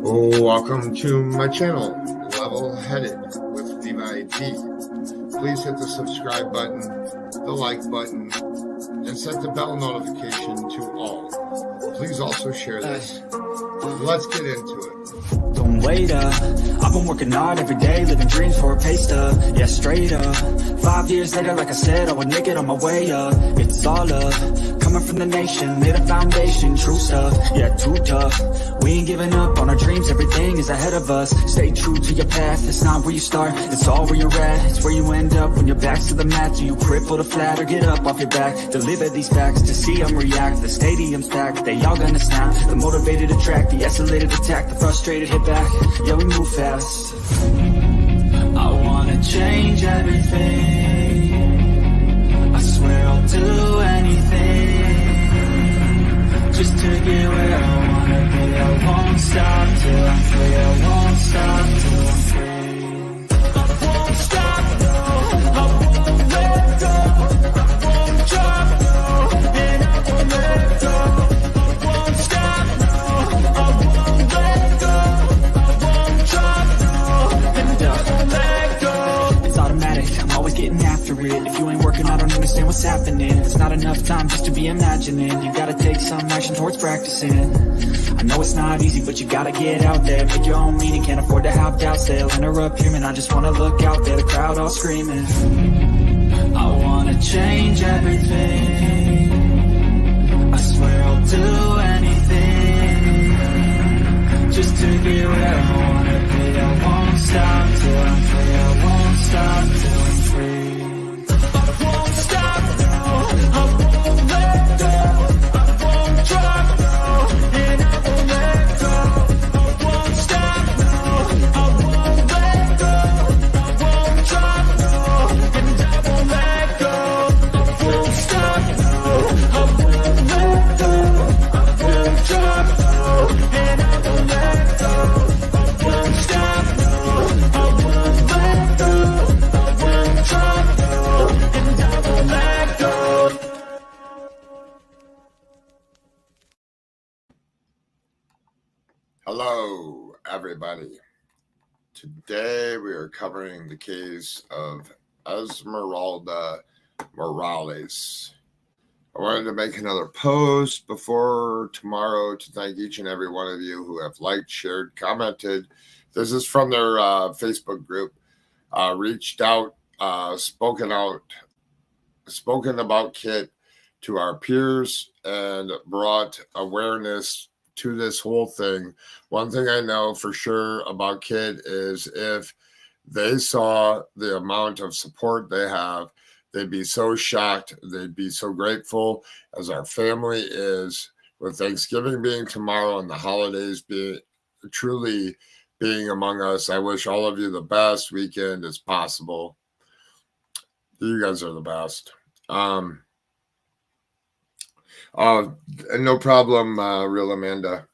Welcome to my channel, Level Headed with Depite. Please hit the subscribe button, the like button, and set the bell notification to all. Please also share this. Let's get into it. Don't wait up, I've been working hard every day, living dreams for a pay stub, yeah, straight up. 5 years later, like I said, I would make it on my way up. It's all up, coming from the nation, laid a foundation, true stuff, yeah, too tough. We ain't giving up on our dreams, everything is ahead of us. Stay true to your path, it's not where you start, it's all where you're at. It's where you end up when your back's to the mat. Do you cripple or flat or get up off your back? Deliver these facts to see them react. The stadium's packed, they all gonna snap. The motivated attract, the escalated attack, the frustrated hit back. Yeah, we move fast. I wanna change everything. I swear I'll do anything just to get where I wanna be. I won't stop till I'm free. I won't stop till I'm free. I won't stop, no. I won't let go. I won't drop, no. And I won't let go. I won't stop, no. I won't let go. It's automatic, I'm always getting after it. If you ain't working, I don't understand what's happening. There's not enough time just to be imagining. You gotta take some action towards practicing. I know it's not easy, but you gotta get out there. Make your own meaning, can't afford to have doubts. They'll interrupt here, man, I just wanna look out there. The crowd all screaming. I wanna change everything. I swear I'll do anything just to get where I wanna be. I won't stop till I'm free. I won't stop till I'm free. I won't stop, no. I won't let go. I won't drop, no. And I won't let go. I won't stop, no. I won't let go. I won't drop, no. And I won't let go. I won't stop, no. I won't let go. I won't drop, no. And I won't let go. I won't stop, no. I won't let go. I won't drop, no. And I won't let go. Hello, everybody. Today we are covering the case of Esmerelda Morales. I wanted to make another post before tomorrow to thank each and every one of you who have liked, shared, commented. This is from their Facebook group. Reached out, spoken about Kit to our peers and brought awareness to this whole thing. One thing I know for sure about Kit is if they saw the amount of support they have, they'd be so shocked. They'd be so grateful, as our family is, with Thanksgiving being tomorrow and the holidays truly being among us. I wish all of you the best weekend as possible. You guys are the best. No problem, real Amanda.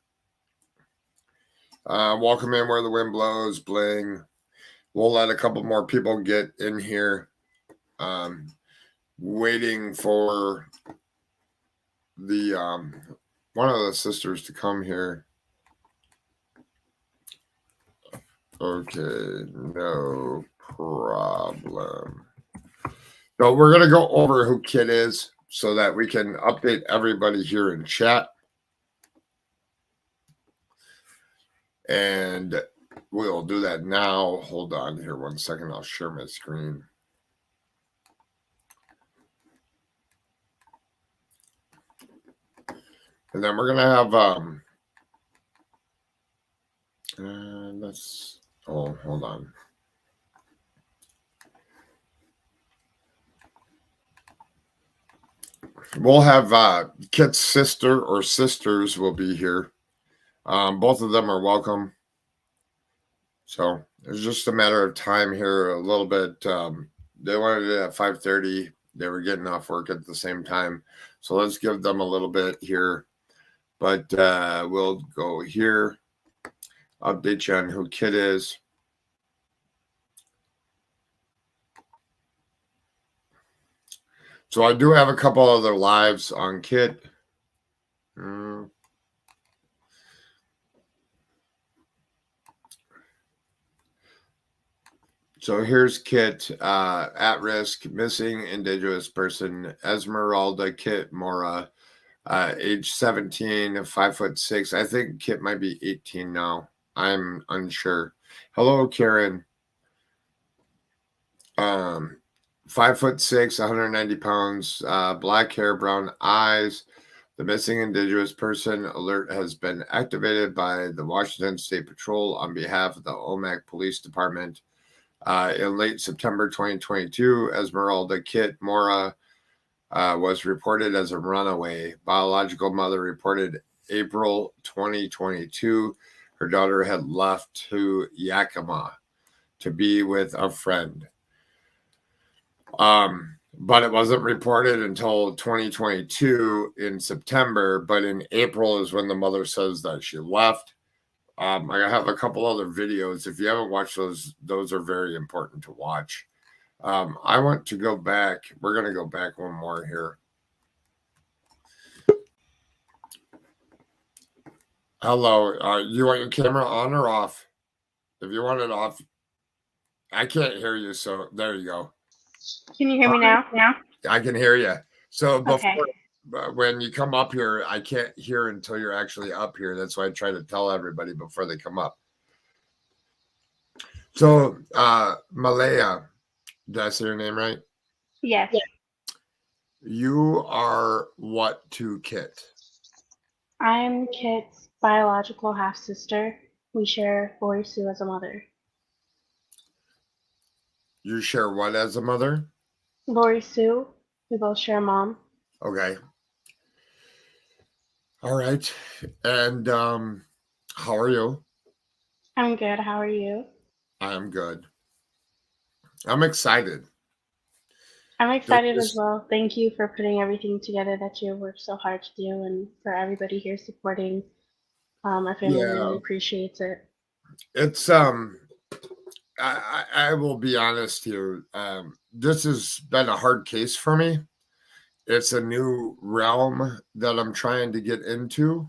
Welcome in where the wind blows, Bling. We'll let a couple more people get in here. Waiting for the one of the sisters to come here. Okay, no problem. So we're going to go over who Kit is so that we can update everybody here in chat. And we'll do that now. Hold on here 1 second. I'll share my screen. And then we're going to have, hold on. We'll have Kit's sister or sisters will be here. Both of them are welcome. So it's just a matter of time here a little bit. They wanted it at 5:30. They were getting off work at the same time. So let's give them a little bit here. But we'll go here. Update you on who Kit is. So I do have a couple other lives on Kit. So here's Kit, at risk, missing indigenous person, Esmerelda Kit Mora, age 17, 5'6". I think Kit might be 18 now. I'm unsure. Hello, Karen. 5'6", 190 pounds, black hair, brown eyes. The missing indigenous person alert has been activated by the Washington State Patrol on behalf of the Omak Police Department. In late September 2022, Esmerelda Kit Mora was reported as a runaway. Biological mother reported April 2022. Her daughter had left to Yakima to be with a friend. But it wasn't reported until 2022 in September. But in April is when the mother says that she left. I have a couple other videos. If you haven't watched those are very important to watch. I want to go back. We're going to go back one more here. Hello. You want your camera on or off? If you want it off, I can't hear you. So there you go. Can you hear me now? I can hear you. So before, Okay. when you come up here, I can't hear until you're actually up here. That's why I try to tell everybody before they come up. So, Malaya, did I say your name right? Yes. You are what to Kit? I'm Kit's biological half sister. We share Lorie Sue as a mother. You share what as a mother? Lorie Sue. We both share a mom. Okay. All right. And how are you? I'm good. How are you? I'm good. I'm excited. I'm excited as well. Thank you for putting everything together that you worked so hard to do, and for everybody here supporting. Our family really appreciates it. It's I will be honest here. This has been a hard case for me. It's a new realm that I'm trying to get into.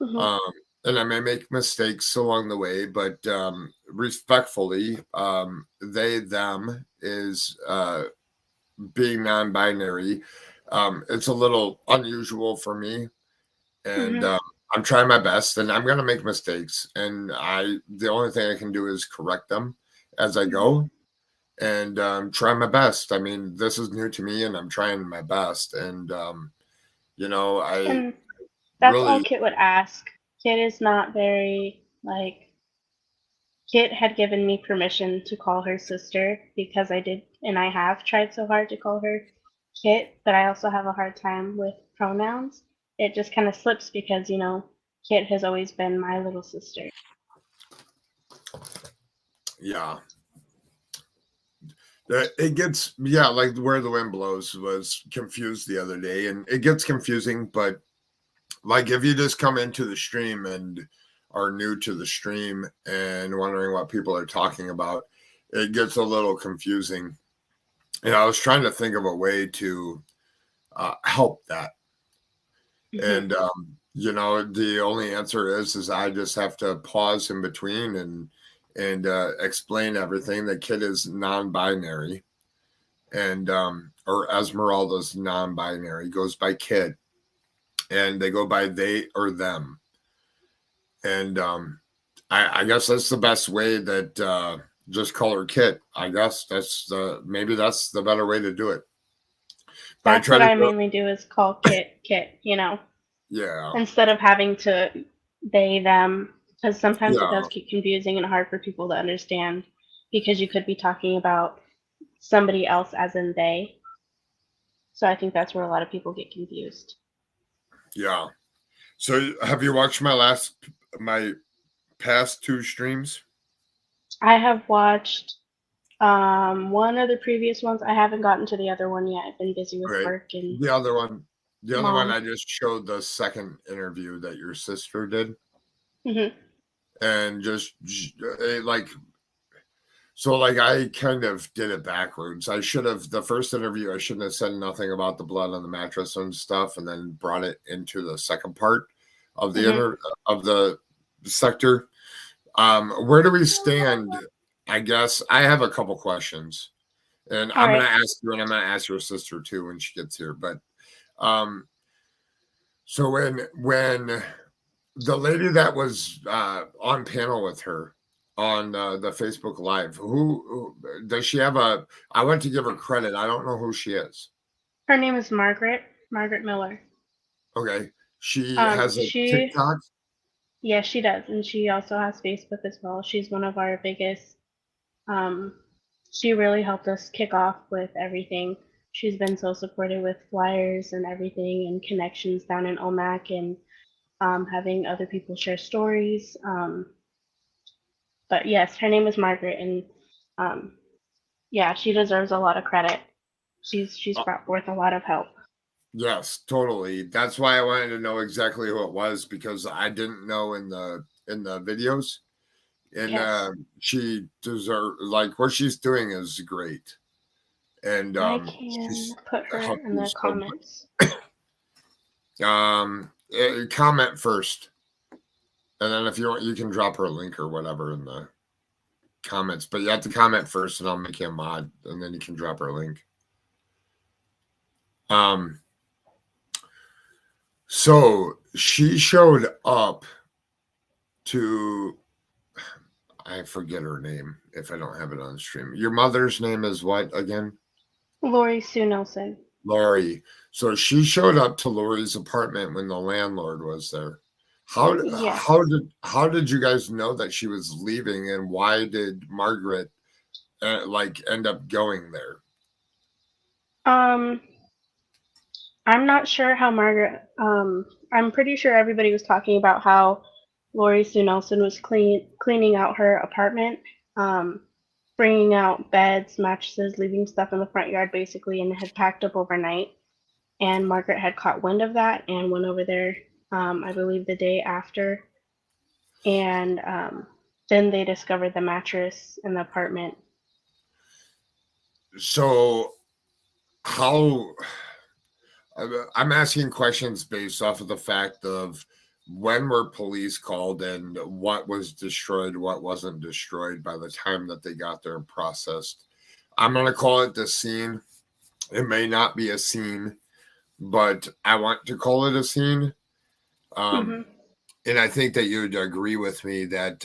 Mm-hmm. And I may make mistakes along the way, but respectfully, they, them is being non-binary. It's a little unusual for me. And I'm trying my best, and I'm going to make mistakes. And the only thing I can do is correct them as I go and try my best. I mean, this is new to me, and I'm trying my best. And, And that's really, all Kit would ask. Kit is not very, Kit had given me permission to call her sister because I did, and I have tried so hard to call her Kit, but I also have a hard time with pronouns. It just kind of slips because, Kit has always been my little sister. yeah. It gets, like Where the Wind Blows was confused the other day, and it gets confusing, but like if you just come into the stream and are new to the stream and wondering what people are talking about, it gets a little confusing. And I was trying to think of a way to help that. And, the only answer is I just have to pause in between and explain everything. The kid is non-binary, and or Esmeralda's non-binary, goes by Kit, and they go by they or them. And I guess that's the best way, that just call her Kit. I guess maybe that's the better way to do it. But that's what I mainly do is call Kit, Yeah. instead of having to they, them, because sometimes it does get confusing and hard for people to understand, because you could be talking about somebody else as in they. So I think that's where a lot of people get confused. Yeah. So have you watched my past two streams? I have watched one of the previous ones. I haven't gotten to the other one yet. I've been busy with work and the other one I just showed the second interview that your sister did. And just I kind of did it backwards. I should have, the first interview, I shouldn't have said nothing about the blood on the mattress and stuff, and then brought it into the second part of the of the sector. Where do we stand I guess I have a couple questions, and All I'm going right. to ask you, and I'm going to ask your sister too when she gets here. But um, so when the lady that was on panel with her on the Facebook Live, who does she have a? I want to give her credit. I don't know who she is. Her name is Margaret Miller. Okay, she has a She TikTok. Yeah, she does, and she also has Facebook as well. She's one of our biggest. Um, she really helped us kick off with everything. She's been so supportive with flyers and everything, and connections down in Omak, and having other people share stories. But yes, her name is Margaret, and um, yeah, she deserves a lot of credit. She's brought forth a lot of help. Yes, totally. That's why I wanted to know exactly who it was because I didn't know in the videos. And Yes, she deserve like what she's doing is great. And I can she's put her helped in you the so much. comments. Comment first. And then if you want you can drop her a link or whatever in the comments. But you have to comment first and I'll make you a mod and then you can drop her a link. So she showed up to I forget her name if I don't have it on the stream. Your mother's name is what again? Lorie Sue Nelson. Lorie. So she showed up to Lorie's apartment when the landlord was there. Yes. How did you guys know that she was leaving and why did Margaret end up going there? I'm not sure how Margaret. I'm pretty sure everybody was talking about how Lorie Sue Nelson was cleaning out her apartment, bringing out beds, mattresses, leaving stuff in the front yard basically, and had packed up overnight. And Margaret had caught wind of that and went over there, I believe, the day after. And then they discovered the mattress in the apartment. So how I'm asking questions based off of the fact of when were police called and what was destroyed, what wasn't destroyed by the time that they got there and processed. I'm going to call it the scene. It may not be a scene, but I want to call it a scene. And I think that you'd agree with me that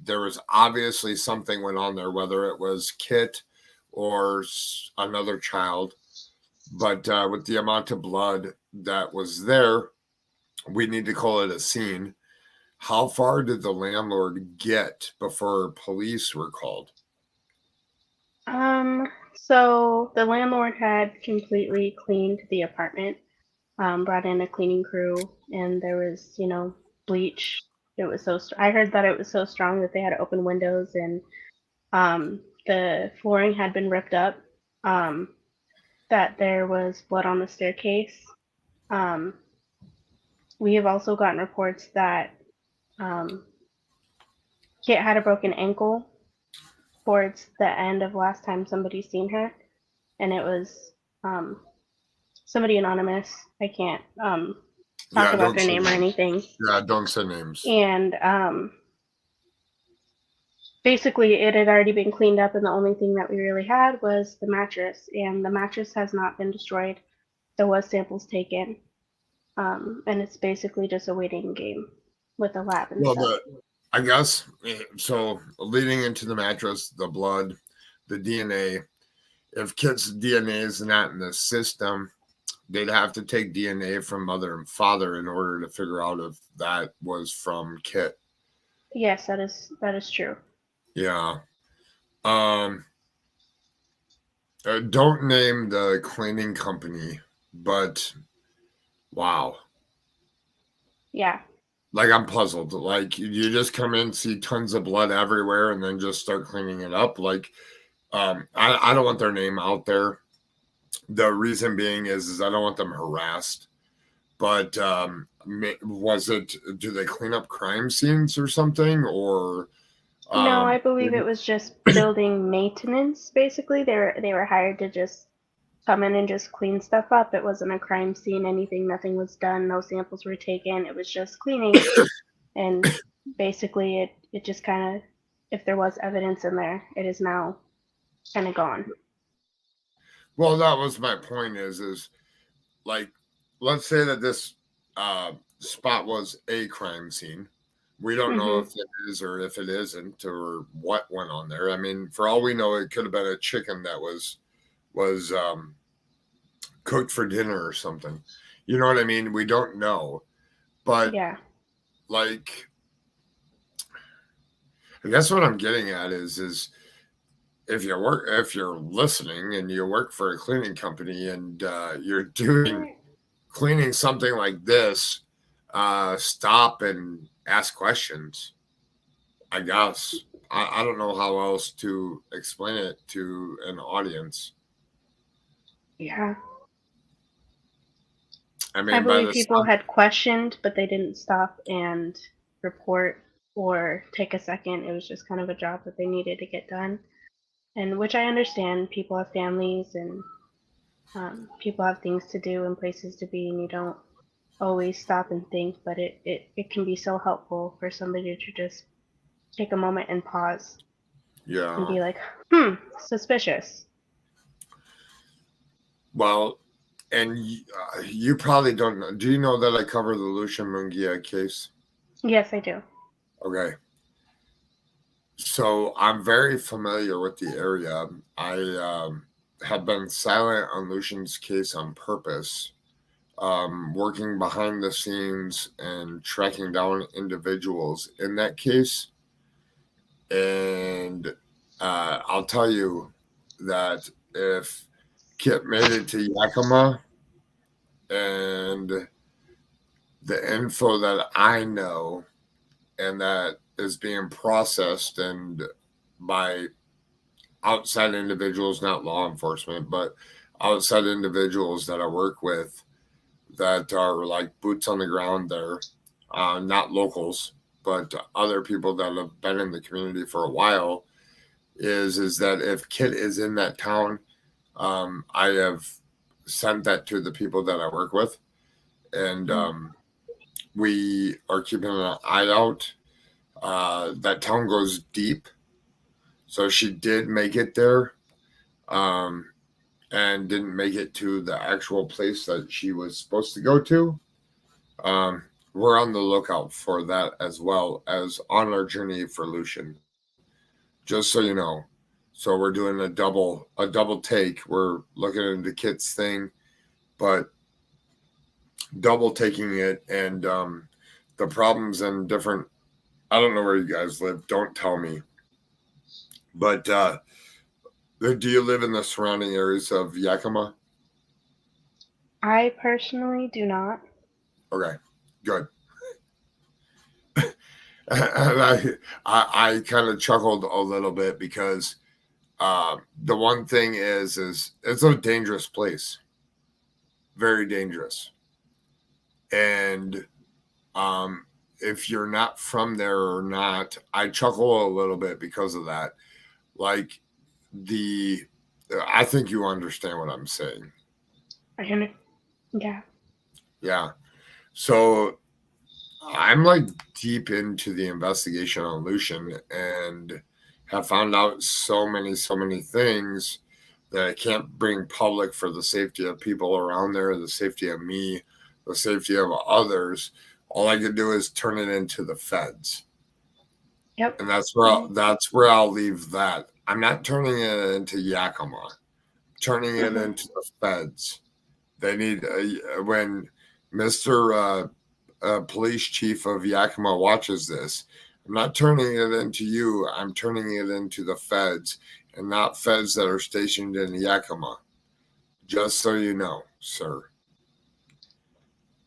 there was obviously something went on there, whether it was Kit or another child. But with the amount of blood that was there, we need to call it a scene. How far did the landlord get before police were called? So the landlord had completely cleaned the apartment, brought in a cleaning crew, and there was, bleach. It was I heard that it was so strong that they had to open windows, and the flooring had been ripped up. That there was blood on the staircase. We have also gotten reports that Kit had a broken ankle towards the end of last time somebody seen her, and it was somebody anonymous. I can't talk about their name or anything. Yeah, don't say names. And basically, it had already been cleaned up, and the only thing that we really had was the mattress, and the mattress has not been destroyed. There was samples taken, and it's basically just a waiting game with a lab and stuff. I guess so. Leading into the mattress, the blood, the DNA. If Kit's DNA is not in the system, they'd have to take DNA from mother and father in order to figure out if that was from Kit. Yes, that is true. Yeah. Don't name the cleaning company, but wow. Yeah. Like I'm puzzled. Like you just come in, see tons of blood everywhere, and then just start cleaning it up. Like, I don't want their name out there. The reason being is I don't want them harassed. But was it? Do they clean up crime scenes or something? Or no, I believe it was just building maintenance. Basically, they were hired to just come in and just clean stuff up. It wasn't a crime scene, anything. Nothing was done. No samples were taken. It was just cleaning, and basically, it just kind of if there was evidence in there, it is now kind of gone. Well, that was my point is like, let's say that this spot was a crime scene. We don't know if it is or if it isn't or what went on there. I mean, for all we know, it could have been a chicken that was cooked for dinner or something. You know what I mean? We don't know. But yeah, like, I guess what I'm getting at is if you're listening and you work for a cleaning company and you're doing cleaning something like this, stop and ask questions. I guess I don't know how else to explain it to an audience. yeah. I mean, I believe people had questioned, but they didn't stop and report or take a second. It was just kind of a job that they needed to get done, and which I understand. People have families and people have things to do and places to be, and you don't always stop and think. But it can be so helpful for somebody to just take a moment and pause. Yeah. And be like, suspicious. Well, and you probably don't know. Do you know that I cover the Lucia Munguia case? Yes, I do. Okay. So I'm very familiar with the area. I have been silent on Lucian's case on purpose, working behind the scenes and tracking down individuals in that case. And I'll tell you that if Kit made it to Yakima and the info that I know and that is being processed and by outside individuals, not law enforcement, but outside individuals that I work with that are like boots on the ground there, not locals, but other people that have been in the community for a while, is that if Kit is in that town, I have sent that to the people that I work with, and we are keeping an eye out. That town goes deep, so she did make it there, and didn't make it to the actual place that she was supposed to go to. We're on the lookout for that as well as on our journey for Lucian. Just so you know. So we're doing a double take. We're looking into Kit's thing, but double taking it, and the problems in different. I don't know where you guys live. Don't tell me. But do you live in the surrounding areas of Yakima? I personally do not. Okay, good. And I kind of chuckled a little bit because the one thing is it's a dangerous place, very dangerous, and if you're not from there or not, I chuckle a little bit because of that. Like I think you understand what I'm saying. Yeah. Yeah. So I'm like deep into the investigation on Lucian and have found out so many things that I can't bring public for the safety of people around there, the safety of me, the safety of others. All I could do is turn it into the feds. Yep. And that's where I'll leave that. I'm not turning it into Yakima. I'm turning it into the feds. They need when Mr. Police Chief of Yakima watches this. I'm not turning it into you. I'm turning it into the feds, and not feds that are stationed in Yakima. Just so you know, sir.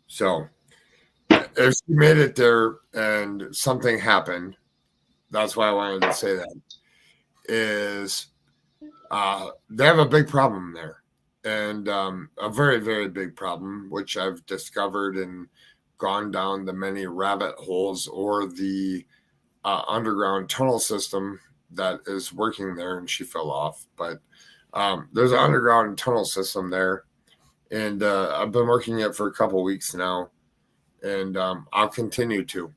So, if you made it there and something happened, that's why I wanted to say that, is they have a big problem there. And a very, very big problem, which I've discovered and gone down the many rabbit holes or the underground tunnel system that is working there, and she fell off. But there's an underground tunnel system there, and I've been working it for a couple weeks now, and I'll continue to.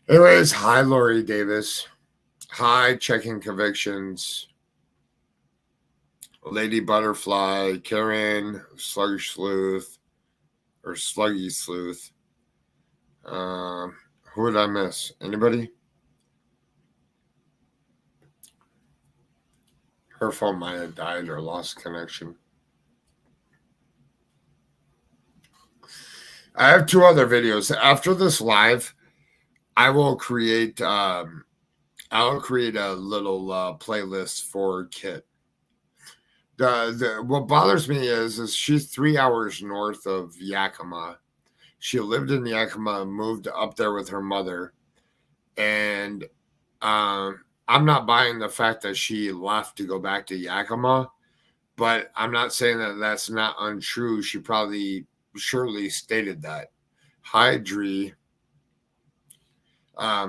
Anyways, hi, Lorie Davis. High checking convictions. Lady Butterfly, Karen, Sluggish Sleuth, or Sluggy Sleuth. Who would I miss? Anybody? Her phone might have died or lost connection. I have 2 other videos. After this live, I will create a little playlist for Kit. What bothers me is she's 3 hours north of Yakima. She lived in Yakima, moved up there with her mother, and I'm not buying the fact that she left to go back to Yakima, but I'm not saying that that's not untrue. She probably surely stated that. Hi, Dree. I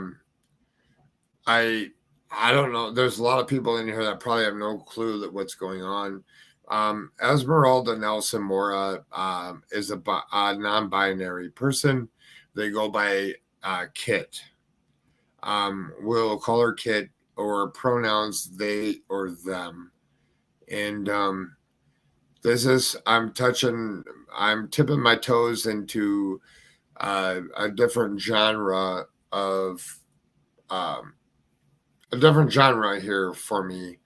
don't know. There's a lot of people in here that probably have no clue that what's going on. Esmerelda Nelson Mora is a non-binary person. They go by Kit. We'll call her Kit, or pronouns they or them. And this is I'm tipping my toes into a different genre here for me,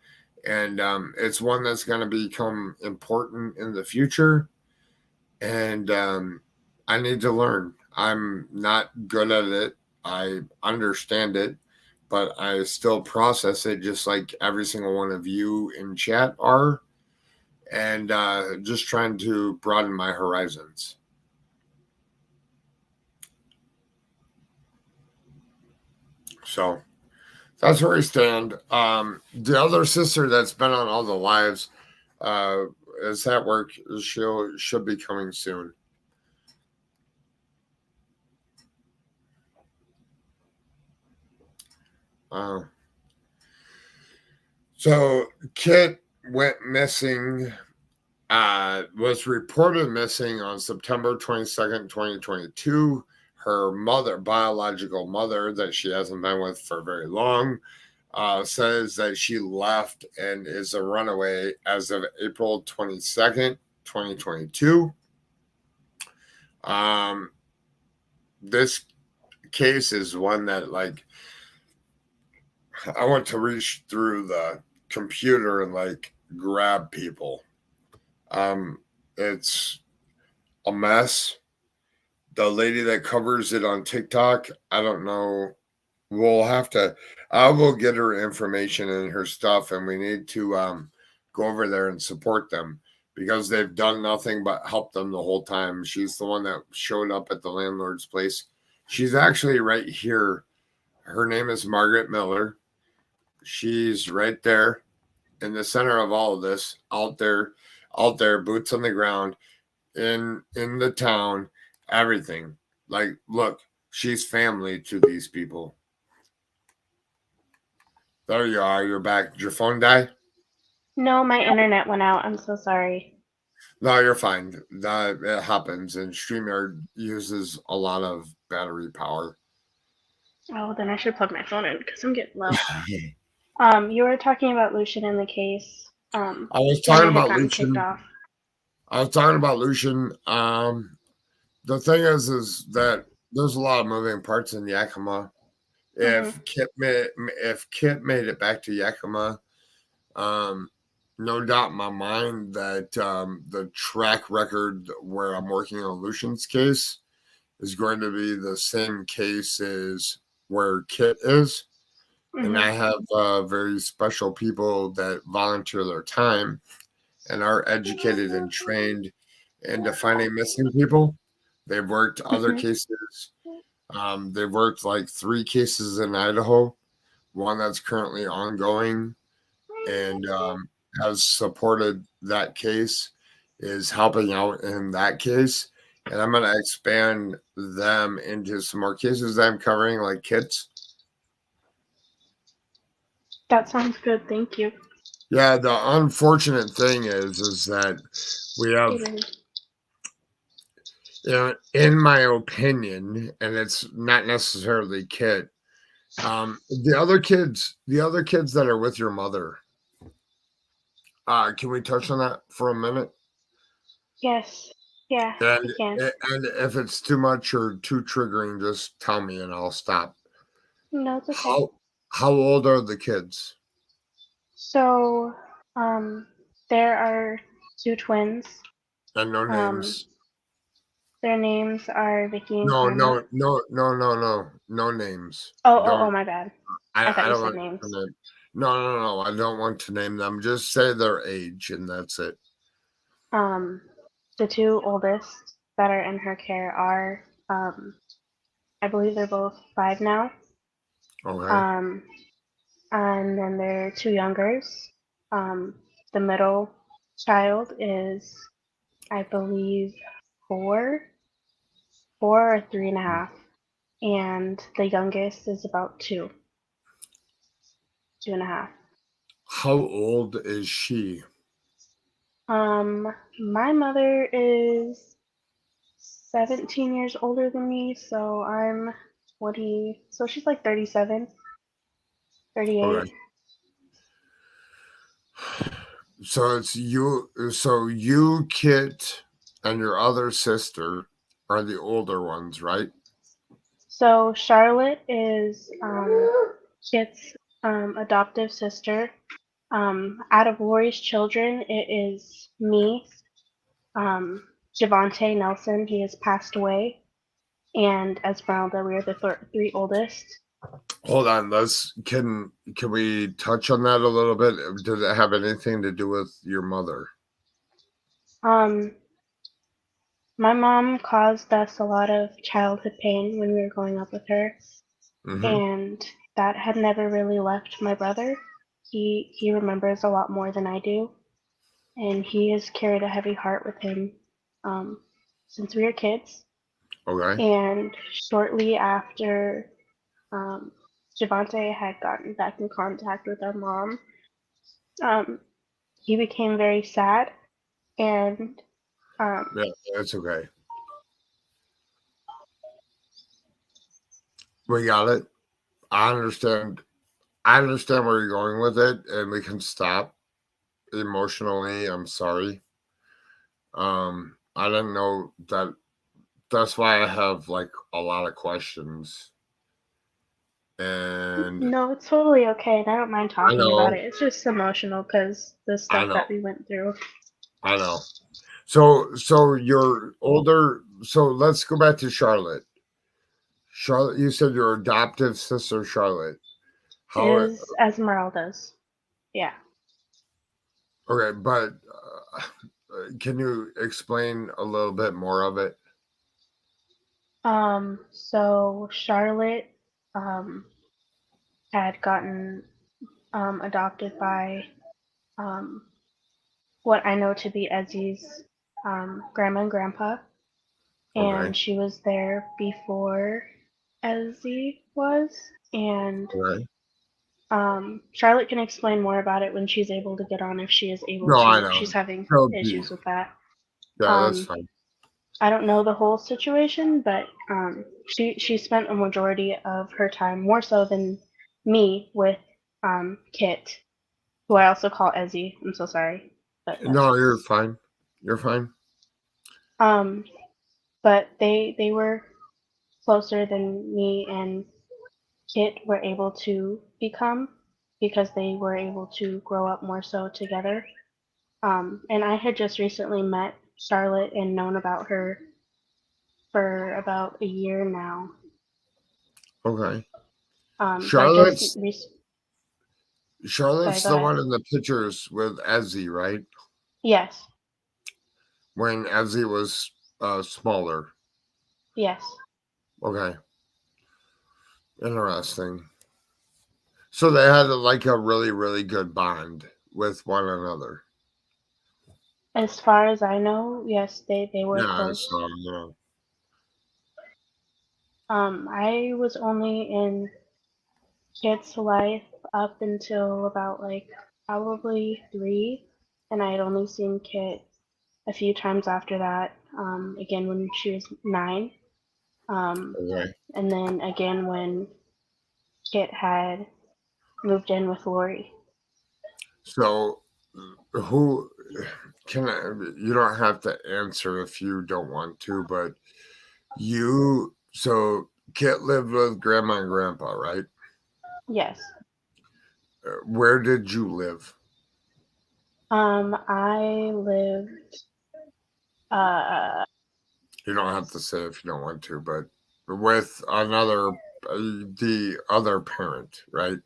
and it's one that's going to become important in the future, and I need to learn. I'm not good at it. I understand it, but I still process it just like every single one of you in chat are, and just trying to broaden my horizons. So that's where I stand. The other sister that's been on all the lives is at work. She'll be coming soon. So Kit went missing, was reported missing on September 22nd, 2022. Her mother, biological mother, that she hasn't been with for very long, says that she left and is a runaway as of April 22nd, 2022. This case is one that, like, I want to reach through the computer and, like, grab people. It's a mess. The lady that covers it on TikTok, I don't know. I will get her information and her stuff, and we need to go over there and support them, because they've done nothing but help them the whole time. She's the one that showed up at the landlord's place. She's actually right here. Her name is Margaret Miller. She's right there in the center of all of this, out there, boots on the ground, in the town, everything. Like, look, she's family to these people. There you are. You're back. Did your phone die? No, my internet went out. I'm so sorry. No, you're fine. It happens, and StreamYard uses a lot of battery power. Oh, then I should plug my phone in because I'm getting low. You were talking about Lucian in the case. I was talking about Lucian. I was talking about Lucian. The thing is that there's a lot of moving parts in Yakima. If Kit made it back to Yakima, no doubt in my mind that the track record where I'm working on Lucian's case is going to be the same case as where Kit is. And I have very special people that volunteer their time and are educated and trained into finding missing people. They've worked other cases. They've worked like 3 cases in Idaho, one that's currently ongoing, and has supported that case, is helping out in that case. And I'm going to expand them into some more cases that I'm covering, like Kit's. That sounds good. Thank you. Yeah, the unfortunate thing is that we have, in my opinion, and it's not necessarily Kit, The other kids that are with your mother, can we touch on that for a minute? Yes. Yeah, And we can. and if it's too much or too triggering, just tell me and I'll stop. No, it's okay. How old are the kids? So, there are two twins. And no names. Their names are Vicky and No, Karma. no names. Oh, Don't. my bad. I thought I you don't said want names. to name. No. I don't want to name them. Just say their age, and that's it. The two oldest that are in her care are, I believe they're both 5 now. Okay. And then there are two youngers. The middle child is, I believe, 4 or 3.5, and the youngest is about 2.5. How old is she? My mother is 17 years older than me, so I'm 20, so she's like 37, 38. Okay. So it's you. So you, Kit, and your other sister are the older ones, right? So Charlotte is Kit's adoptive sister. Out of Lorie's children, it is me, Javante Nelson, he has passed away, and Esmerelda, we are the three oldest. Hold on. Can we touch on that a little bit? Does it have anything to do with your mother? Um, my mom caused us a lot of childhood pain when we were growing up with her, and that had never really left my brother. He remembers a lot more than I do, and he has carried a heavy heart with him since we were kids. Okay. And shortly after Javante had gotten back in contact with our mom, he became very sad, and Yeah, that's okay. We got it. I understand. I understand where you're going with it, and we can stop emotionally. I'm sorry. I didn't know that. That's why I have like a lot of questions. And no, it's totally okay, and I don't mind I talking about know, it. It's just emotional because the I stuff know, that we went through. I know. So you're older. So let's go back to Charlotte. Charlotte, you said your adoptive sister, Charlotte. How? Is Esmeralda's. Yeah. Okay, but can you explain a little bit more of it? So Charlotte had gotten adopted by um, what I know to be Ezzy's grandma and grandpa, Okay. and she was there before Ezzy was. And Okay. Charlotte can explain more about it when she's able to get on, if she is able No, I to. know. She's having So issues with that. yeah, that's Um, fine. I don't know the whole situation, but she spent a majority of her time, more so than me, with Kit, who I also call Ezzy. I'm so sorry, but that's No, you're just fine. You're fine. um. But they were closer than me and Kit were able to become, because they were able to grow up more so together. And I had just recently met Charlotte and known about her for about a year now. Okay. Like just Charlotte's sorry, Charlotte's go the ahead. one in the pictures with Ezzy, right? Yes, When Ezzy was smaller. yes. Okay. Interesting. So they had like a really, really good bond with one another. As far as I know, yes, they were Yeah, close. so yeah. I was only in Kit's life up until about like probably 3, and I had only seen Kit a few times after that. Again when she was 9, um, Okay. and then again when Kit had moved in with Lorie. So, who can I? You don't have to answer if you don't want to, but so Kit lived with Grandma and Grandpa, right? Yes. Where did you live? I lived. You don't have to say if you don't want to, but with the other parent, right?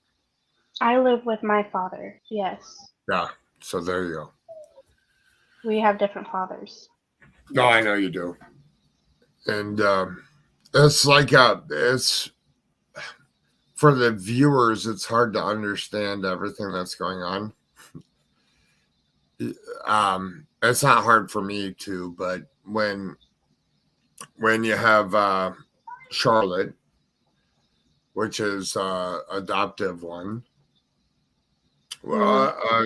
I live with my father. Yes. Yeah. So there you go. We have different fathers. No, I know you do. And it's for the viewers, it's hard to understand everything that's going on. It's not hard for me to, but when you have Charlotte, which is adoptive one.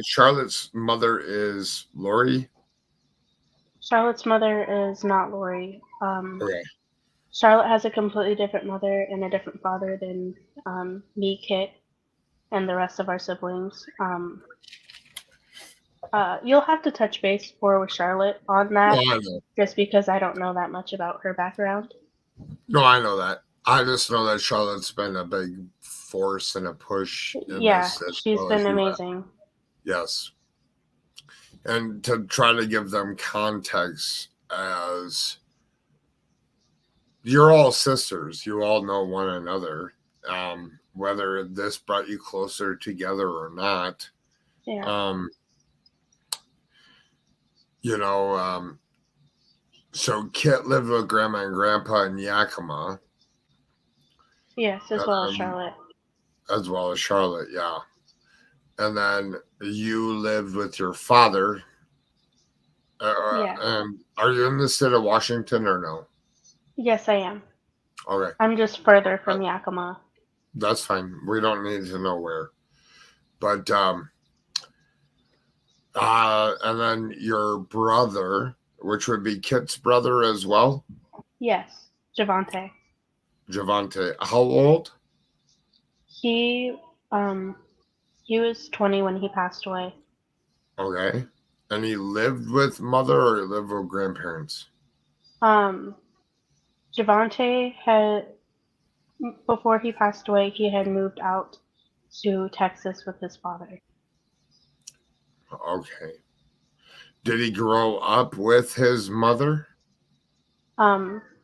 Charlotte's mother is Lorie. Charlotte's mother is not Lorie. Okay. Charlotte has a completely different mother and a different father than me, Kit, and the rest of our siblings. You'll have to touch base more with Charlotte on that, just because I don't know that much about her background. No, I know that. I just know that Charlotte's been a big force and a push. She's been amazing. Yes. And to try to give them context, as you're all sisters, you all know one another, whether this brought you closer together or not. Yeah. So Kit lived with Grandma and Grandpa in Yakima. Yes, as well as Charlotte. As well as Charlotte, yeah. And then you lived with your father. And are you in the state of Washington or no? Yes, I am. Okay. I'm just further from Yakima. That's fine. We don't need to know where. But and then your brother, which would be Kit's brother as well? Yes, Javante. How old? He was 20 when he passed away. Okay. And he lived with mother or he lived with grandparents? Javante had, before he passed away, he had moved out to Texas with his father. Okay. Did he grow up with his mother?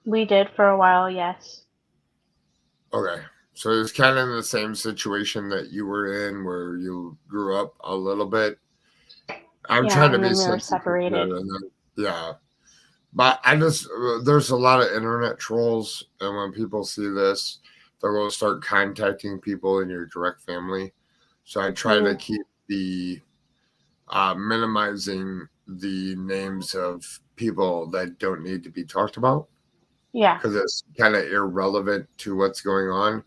We did for a while, yes. Okay. So it's kind of in the same situation that you were in, where you grew up a little bit. I'm trying to be separated. Yeah. But there's a lot of internet trolls, and when people see this, they're going to start contacting people in your direct family. So I try to keep the minimizing the names of people that don't need to be talked about. Yeah. Because it's kind of irrelevant to what's going on.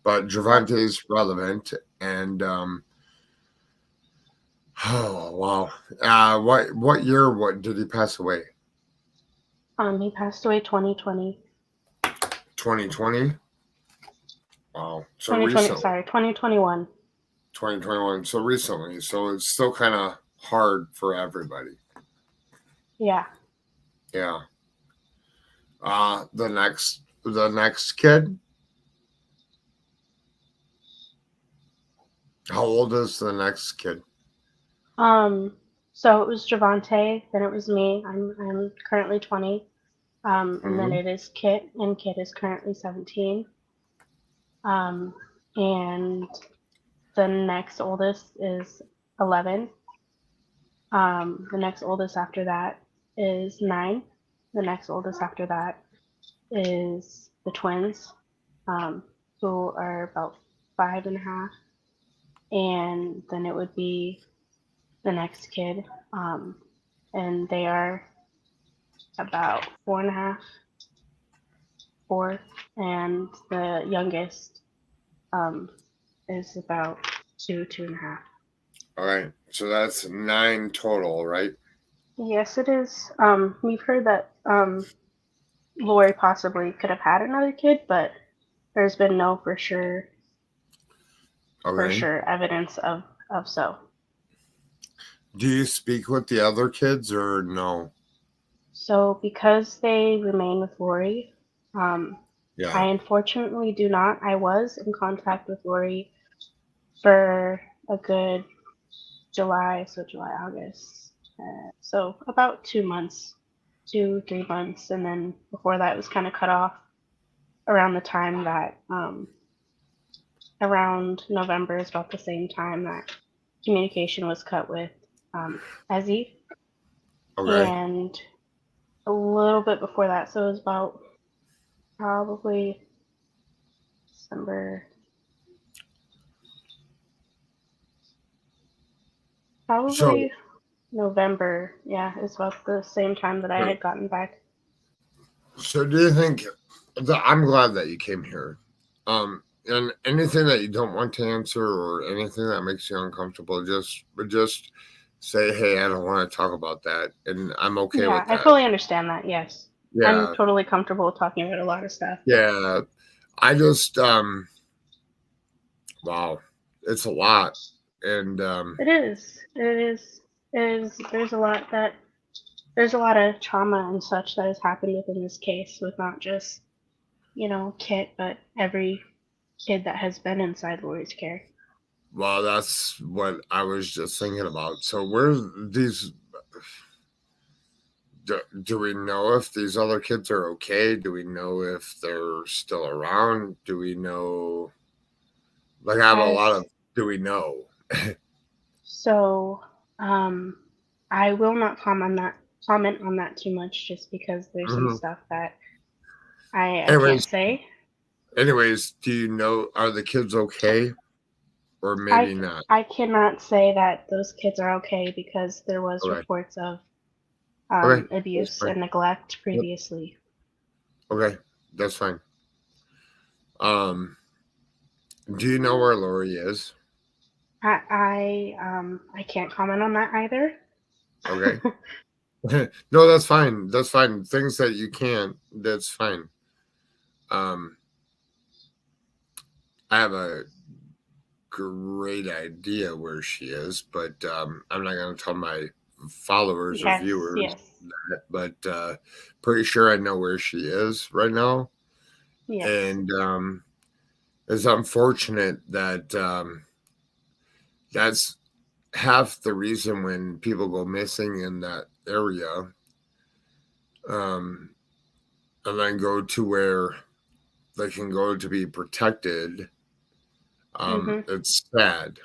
But Javante's relevant, and oh wow! What year? What did he pass away? He passed away 2020. 2020. Wow. So 2020. Sorry, 2021. 2021. So recently. So it's still kind of hard for everybody. Yeah. Yeah. The next kid. How old is the next kid? So it was Javante, then it was me. I'm currently 20. And then it is Kit, and Kit is currently 17. And the next oldest is 11. The next oldest after that is 9. The next oldest after that is the twins, who are about 5.5. And then it would be the next kid, and they are about 4.5, 4, and the youngest is about 2.5. All right, so that's 9 total, right? Yes, it is. We've heard that Lorie possibly could have had another kid, but there's been no for sure for sure evidence of so. Do you speak with the other kids or no? So because they remain with Lorie, I unfortunately do not. I was in contact with Lorie for a good July, August. So about 2 months, 3 months, and then before that it was kind of cut off around the time that around November is about the same time that communication was cut with Ezzy. Okay. And a little bit before that, so it was about probably December, probably November. Yeah, it's about the same time that I had gotten back. So do you think I'm glad that you came here. And anything that you don't want to answer or anything that makes you uncomfortable, just say, hey, I don't want to talk about that, and I'm okay with that. I fully understand that. Yes. Yeah. I'm totally comfortable talking about a lot of stuff. Yeah. I just wow, it's a lot. And it is. There's a lot of trauma and such that has happened within this case with not just, Kit, but every kid that has been inside Lorie's care. Well, that's what I was just thinking about. So where's these do we know if these other kids are okay? Do we know if they're still around? Do we know? Like, I have a lot of. Do we know? So, I will not comment on that too much, just because there's some stuff that I can't say. Anyways, do you know? Are the kids okay, or maybe not? I cannot say that those kids are okay because there was reports of abuse and neglect previously. Okay, that's fine. Do you know where Lorie is? I can't comment on that either. Okay. No, that's fine. That's fine. Things that you can't, that's fine. I have a great idea where she is, but I'm not going to tell my followers or viewers that, but pretty sure I know where she is right now. Yes. And it's unfortunate that that's half the reason when people go missing in that area, and then go to where they can go to be protected. It's sad,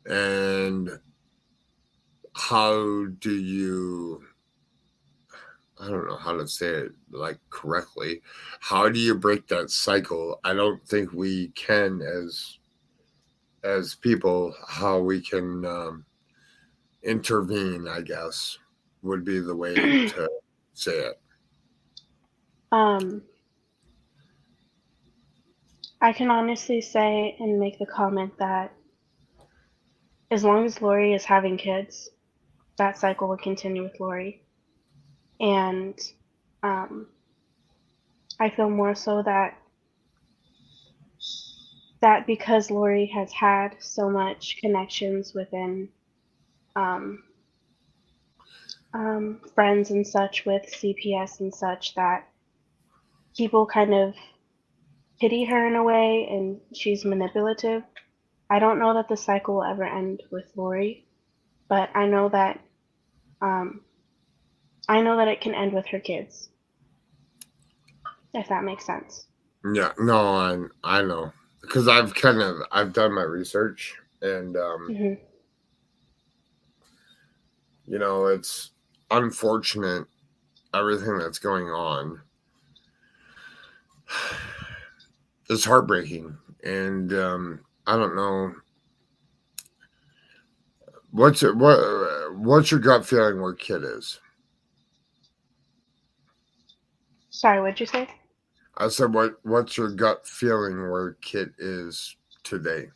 and how do you, I don't know how to say it like correctly. How do you break that cycle? I don't think we can as people. How we can intervene, I guess, would be the way to say it. I can honestly say and make the comment that as long as Lorie is having kids, that cycle will continue with Lorie. And I feel more so that because Lorie has had so much connections within friends and such with CPS and such, that people kind of pity her in a way, and she's manipulative. I don't know that the cycle will ever end with Lorie, but I know that it can end with her kids, if that makes sense. Yeah, no, I know, because I've done my research, and it's unfortunate everything that's going on. It's heartbreaking, and I don't know what's your gut feeling where Kit is. Sorry, what'd you say? I said, what's your gut feeling where Kit is today?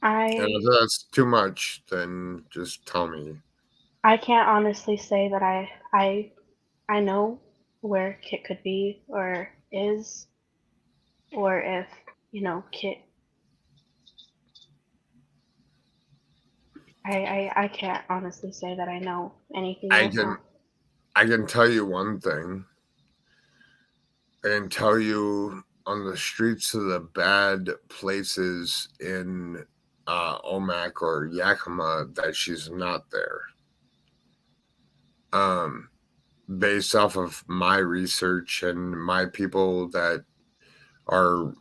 And if that's too much, then just tell me. I can't honestly say that I know where Kit could be or is. or if, Kit. I can't honestly say that I know anything I else can now. I can tell you one thing. I can tell you on the streets of the bad places in Omak or Yakima that she's not there. Based off of my research and my people that are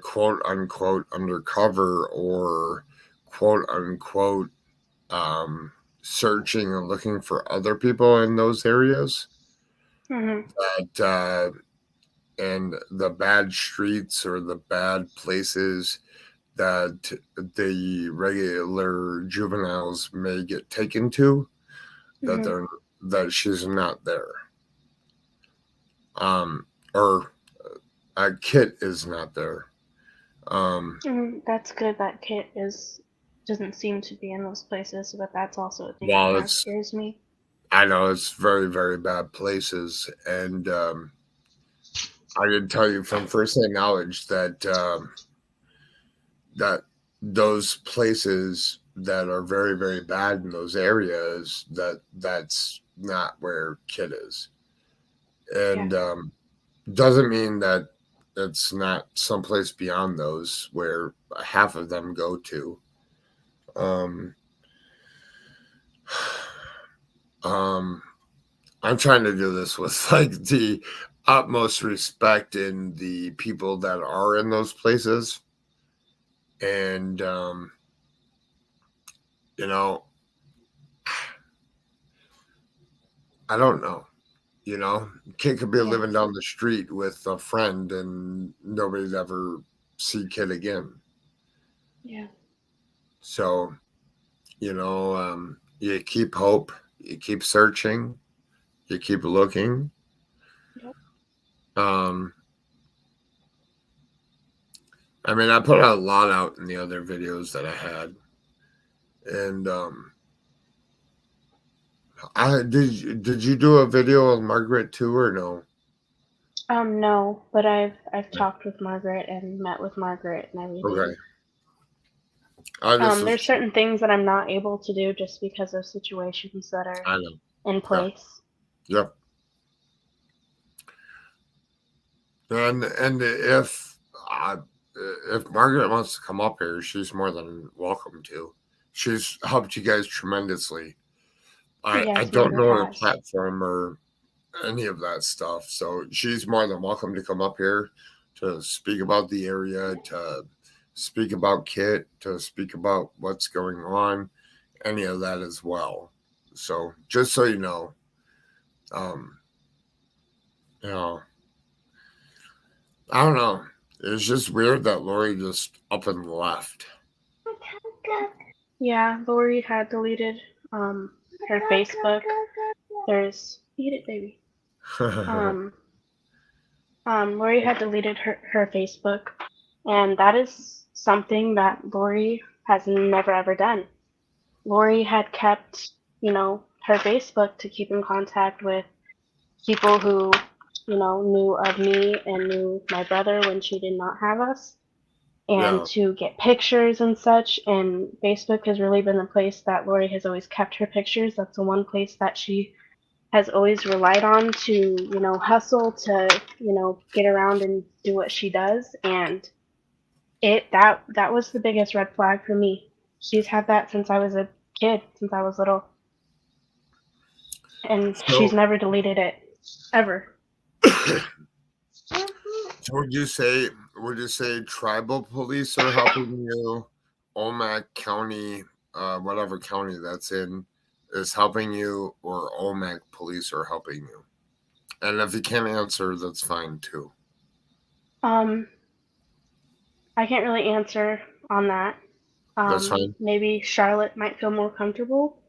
quote unquote undercover or quote unquote searching and looking for other people in those areas, Mm-hmm. that and the bad streets or the bad places that the regular juveniles may get taken to, that Mm-hmm. she's not there. Or Kit is not there. That's good that Kit doesn't seem to be in those places, but that's also a thing that While kind of it's, scares me. I know it's very, very bad places, and I can tell you from firsthand knowledge that that those places that are very, very bad in those areas, that's not where Kit is, Yeah. and doesn't mean that it's not someplace beyond those where half of them go to. Um, um, I'm trying to do this with like the utmost respect in the people that are in those places, and you know, I don't know. Kid could be Yeah. living down the street with a friend, and nobody'd ever see Kid again. Yeah. So, you keep hope, you keep searching, you keep looking. Yep. Um, I mean, I put a lot out in the other videos that I had, and I did you do a video with Margaret too, or no? No, but I've talked with Margaret and met with Margaret and everything. Okay, I just was. There's certain things that I'm not able to do just because of situations that are I know. in Yeah. place. Yep. And if Margaret wants to come up here, she's more than welcome to. She's helped you guys tremendously. I Yes, don't Margaret know the has. platform or any of that stuff, so she's more than welcome to come up here to speak about the area, to speak about Kit, to speak about what's going on, any of that as well. So just so you know, um, you know, I don't know. It's just weird that Lorie just up and left. Yeah, Lorie had deleted her Facebook. There's eat it, baby. Lorie had deleted her Facebook, and that is something that Lorie has never ever done. Lorie had kept, her Facebook to keep in contact with people who, knew of me and knew my brother when she did not have us, and Yeah, to get pictures and such. And Facebook has really been the place that Lorie has always kept her pictures. That's the one place that she has always relied on to, hustle to, get around and do what she does. And that was the biggest red flag for me. She's had that since I was a kid, since I was little, and she's so never deleted it ever. so would you say tribal police are helping you? Omak County, whatever county that's in, is helping you, or Omak police are helping you? And if you can't answer, that's fine too. Um, I can't really answer on that. That's fine. Maybe Charlotte might feel more comfortable,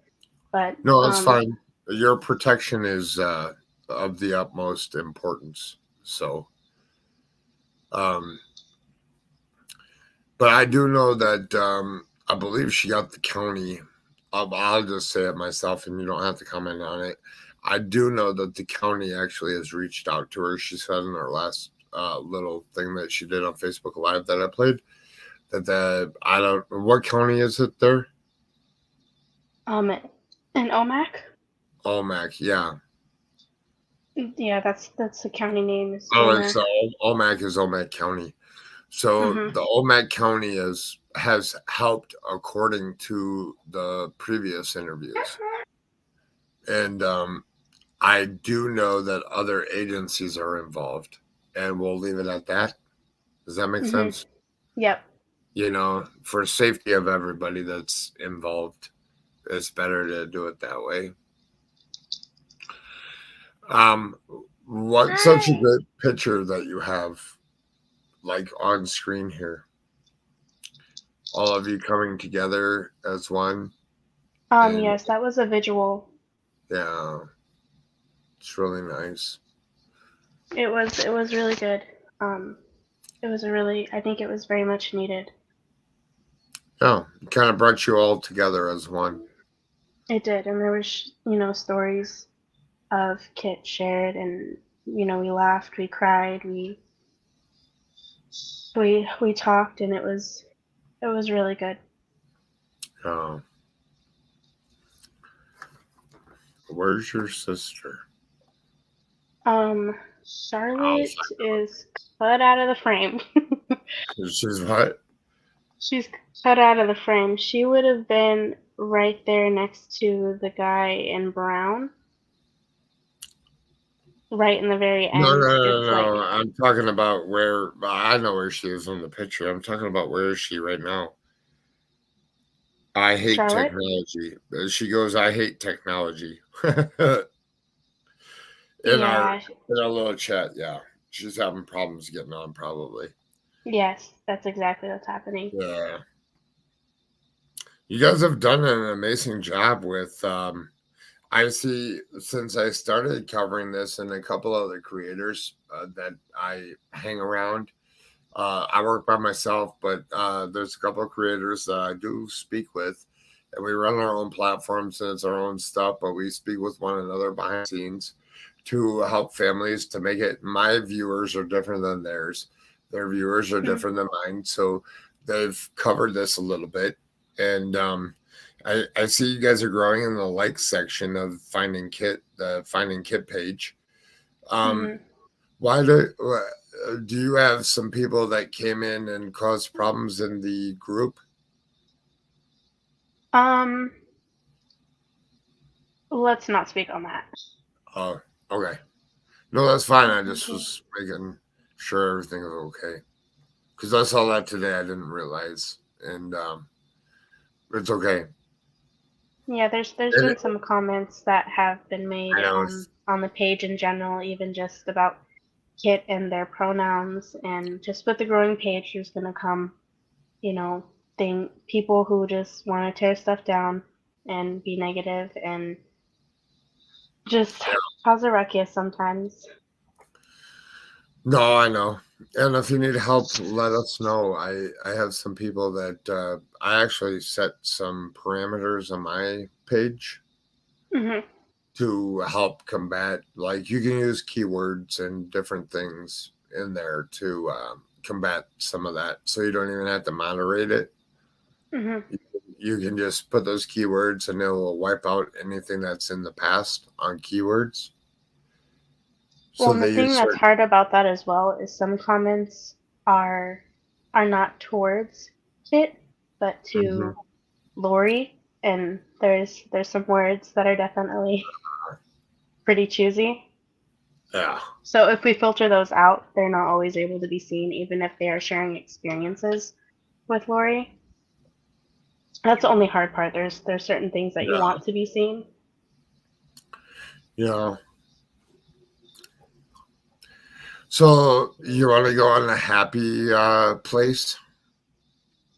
but No, that's fine. Your protection is of the utmost importance. So, um, but I do know that I believe she got the county. I'll just say it myself, and you don't have to comment on it. I do know that the county actually has reached out to her. She said in her last little thing that she did on Facebook Live that I played. I don't, what county is it there? In Omak. Omak, yeah. Yeah, that's the county name. Is So Omak is Omak County. So the Omak County has helped according to the previous interviews. And I do know that other agencies are involved, and we'll leave it at that. Does that make sense? Yep. You know, for safety of everybody that's involved, it's better to do it that way. What's such a great picture that you have, like, on screen here? All of you coming together as one. Yes, that was a visual. Yeah, it's really nice. It was really good. It was I think it was very much needed. Yeah, it kind of brought you all together as one. It did, and there was, stories of Kit shared, and we laughed, we cried, we talked, and it was really good. Oh. Where's your sister? Charlotte is cut out of the frame. She's what? She's cut out of the frame. She would have been right there next to the guy in brown. Right in the very end. No. I'm talking about where, I know where she is in the picture. I'm talking about where is she right now? I hate Charlotte? technology. She goes, I hate technology. In our little chat, yeah. She's having problems getting on, probably. Yes, that's exactly what's happening. Yeah. You guys have done an amazing job with, I see, since I started covering this and a couple other creators that I hang around. I work by myself, but there's a couple of creators that I do speak with, and we run our own platforms and it's our own stuff, but we speak with one another behind the scenes to help families to make it. My viewers are different than theirs. Their viewers are different than mine. So they've covered this a little bit. And I see you guys are growing in the like section of Finding Kit, the Finding Kit page. Why do you have some people that came in and caused problems in the group? Let's not speak on that. Oh, okay. No, that's fine. I just was making sure everything was okay. Because I saw that today. I didn't realize. And it's okay. Yeah, there's been some comments that have been made on the page in general, even just about Kit and their pronouns, and just with the growing page, there's gonna come, people who just want to tear stuff down and be negative and just cause a ruckus sometimes. No, I know. And if you need help, let us know. I have some people that I actually set some parameters on my page to help combat. Like, you can use keywords and different things in there to combat some of that. So you don't even have to moderate it. You can just put those keywords and it will wipe out anything that's in the past on keywords. Well, the thing that's hard about that as well is some comments are not towards Kit, but to Lorie, and there's some words that are definitely pretty choosy. Yeah. So if we filter those out, they're not always able to be seen, even if they are sharing experiences with Lorie. That's the only hard part. There's certain things that you want to be seen. Yeah. So you want to go on a happy place?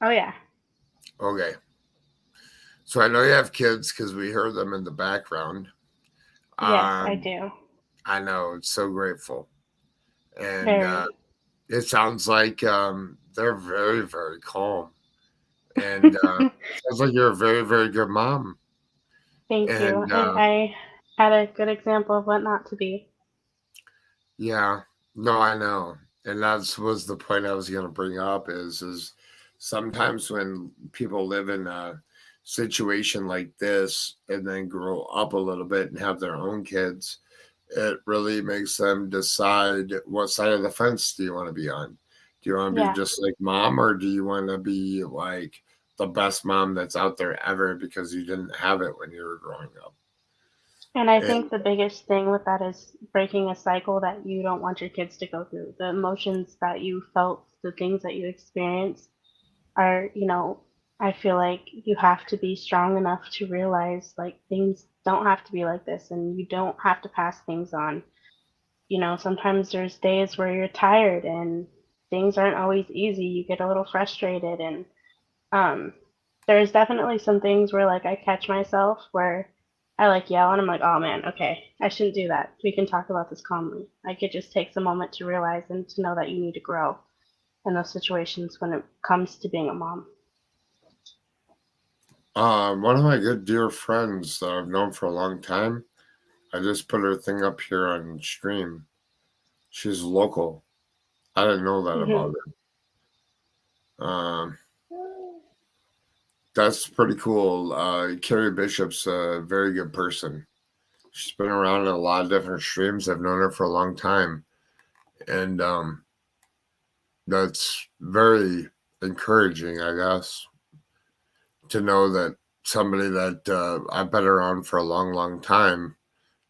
Oh, yeah. Okay. So I know you have kids because we heard them in the background. Yes, I do. I know. It's so grateful. And it sounds like they're very, very calm. And sounds like you're a very, very good mom. Thank you. I had a good example of what not to be. Yeah. No, I know. And that was the point I was going to bring up is sometimes when people live in a situation like this and then grow up a little bit and have their own kids, it really makes them decide what side of the fence do you want to be on. Do you want to be Yeah. just like mom, or do you want to be like the best mom that's out there ever because you didn't have it when you were growing up? And I And think the biggest thing with that is breaking a cycle that you don't want your kids to go through. The emotions that you felt, the things that you experienced are, I feel like you have to be strong enough to realize like things don't have to be like this and you don't have to pass things on. Sometimes there's days where you're tired and things aren't always easy. You get a little frustrated and um there's definitely some things where like I catch myself where I like yell and I'm like, oh man, okay, I shouldn't do that. We can talk about this calmly. Like it just takes a moment to realize and to know that you need to grow in those situations when it comes to being a mom. one of my good dear friends that I've known for a long time, I just put her thing up here on stream. She's local. I didn't know that Hmm. about her. That's pretty cool. Carrie Bishop's a very good person. She's been around in a lot of different streams. I've known her for a long time. And that's very encouraging, I guess, to know that somebody that I've been around for a long, long time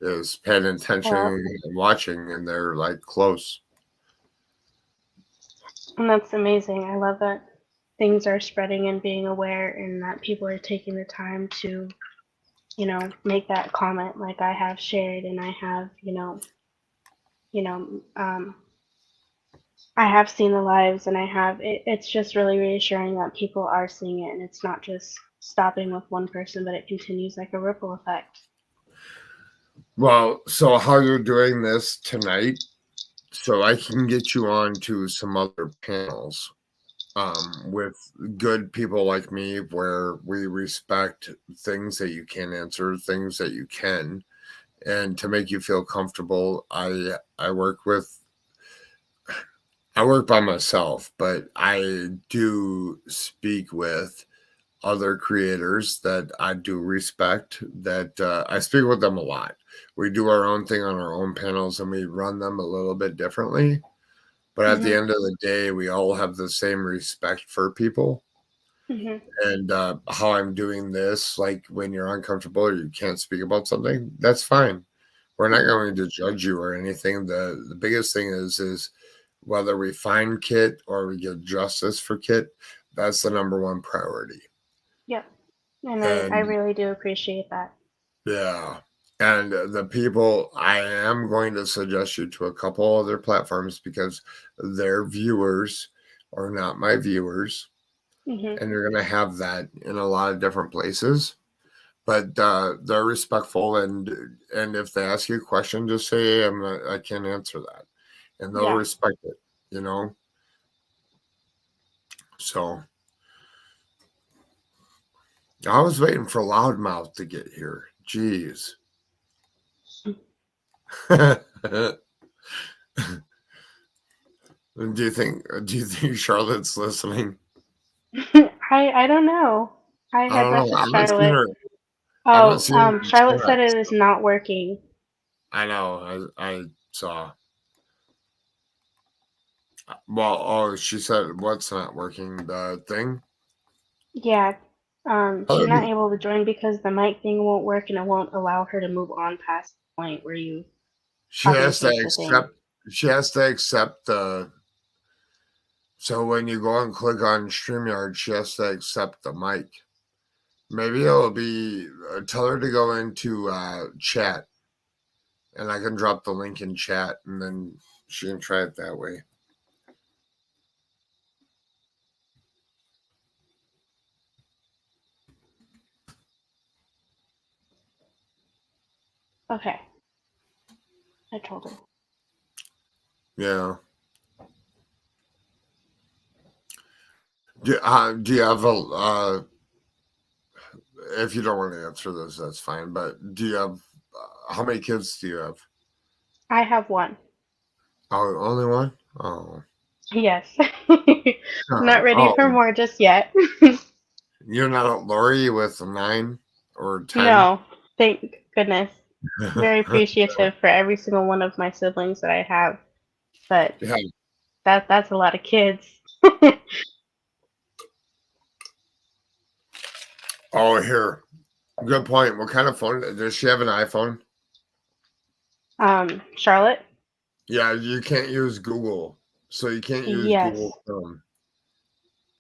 is paying attention Well, and watching, and they're like close. and that's amazing. I love that things are spreading and being aware and that people are taking the time to, make that comment like I have shared and I have, you know, I have seen the lives and it's just really reassuring that people are seeing it and it's not just stopping with one person, but it continues like a ripple effect. Well, so how you're doing this tonight, so I can get you on to some other panels with good people like me where we respect things that you can answer, things that you can. And to make you feel comfortable, I work by myself, but I do speak with other creators that I do respect, that I speak with them a lot. We do our own thing on our own panels and we run them a little bit differently. But at the Hmm. end of the day, we all have the same respect for people. Hmm. And how I'm doing this, like when you're uncomfortable or you can't speak about something, that's fine. We're not going to judge you or anything. The biggest thing is whether we find Kit or we get justice for Kit, that's the number one priority. Yep. And I And really do appreciate that. yeah, and the people, I am going to suggest you to a couple other platforms because their viewers are not my viewers, Hmm. and you're going to have that in a lot of different places. But they're respectful, and if they ask you a question, just say, "Hey, I can't answer that," and they'll Yeah. respect it. You know, so I was waiting for Loudmouth to get here. Jeez. Do you think Charlotte's listening? I don't know. I I had don't know. messaged Charlotte. I haven't Oh, seen her in Charlotte said chat. it is not working. I know. I saw. Well, oh, she said what's not working? The thing. Yeah. She's not Oh, able to join because the mic thing won't work and it won't allow her to move on past the point where you she copy and has to paste the thing. accept. She has to accept the. So when you go and click on StreamYard, she has to accept the mic. Maybe it'll be. Tell her to go into chat, and I can drop the link in chat, and then she can try it that way. Okay. I told her. Yeah. Do you have a if you don't want to answer this, that's fine. But do you have how many kids do you have? I have one. Oh, only one? Oh. Yes. Not ready for more just yet. You're not a Lorie with a 9 or 10? No, thank goodness. Very appreciative for every single one of my siblings that I have, but Yeah. that's a lot of kids. Oh, here. Good point. What kind of phone? Does she have an iPhone? Charlotte? Yeah, you can't use Google. So you can't use Yes. Google Chrome.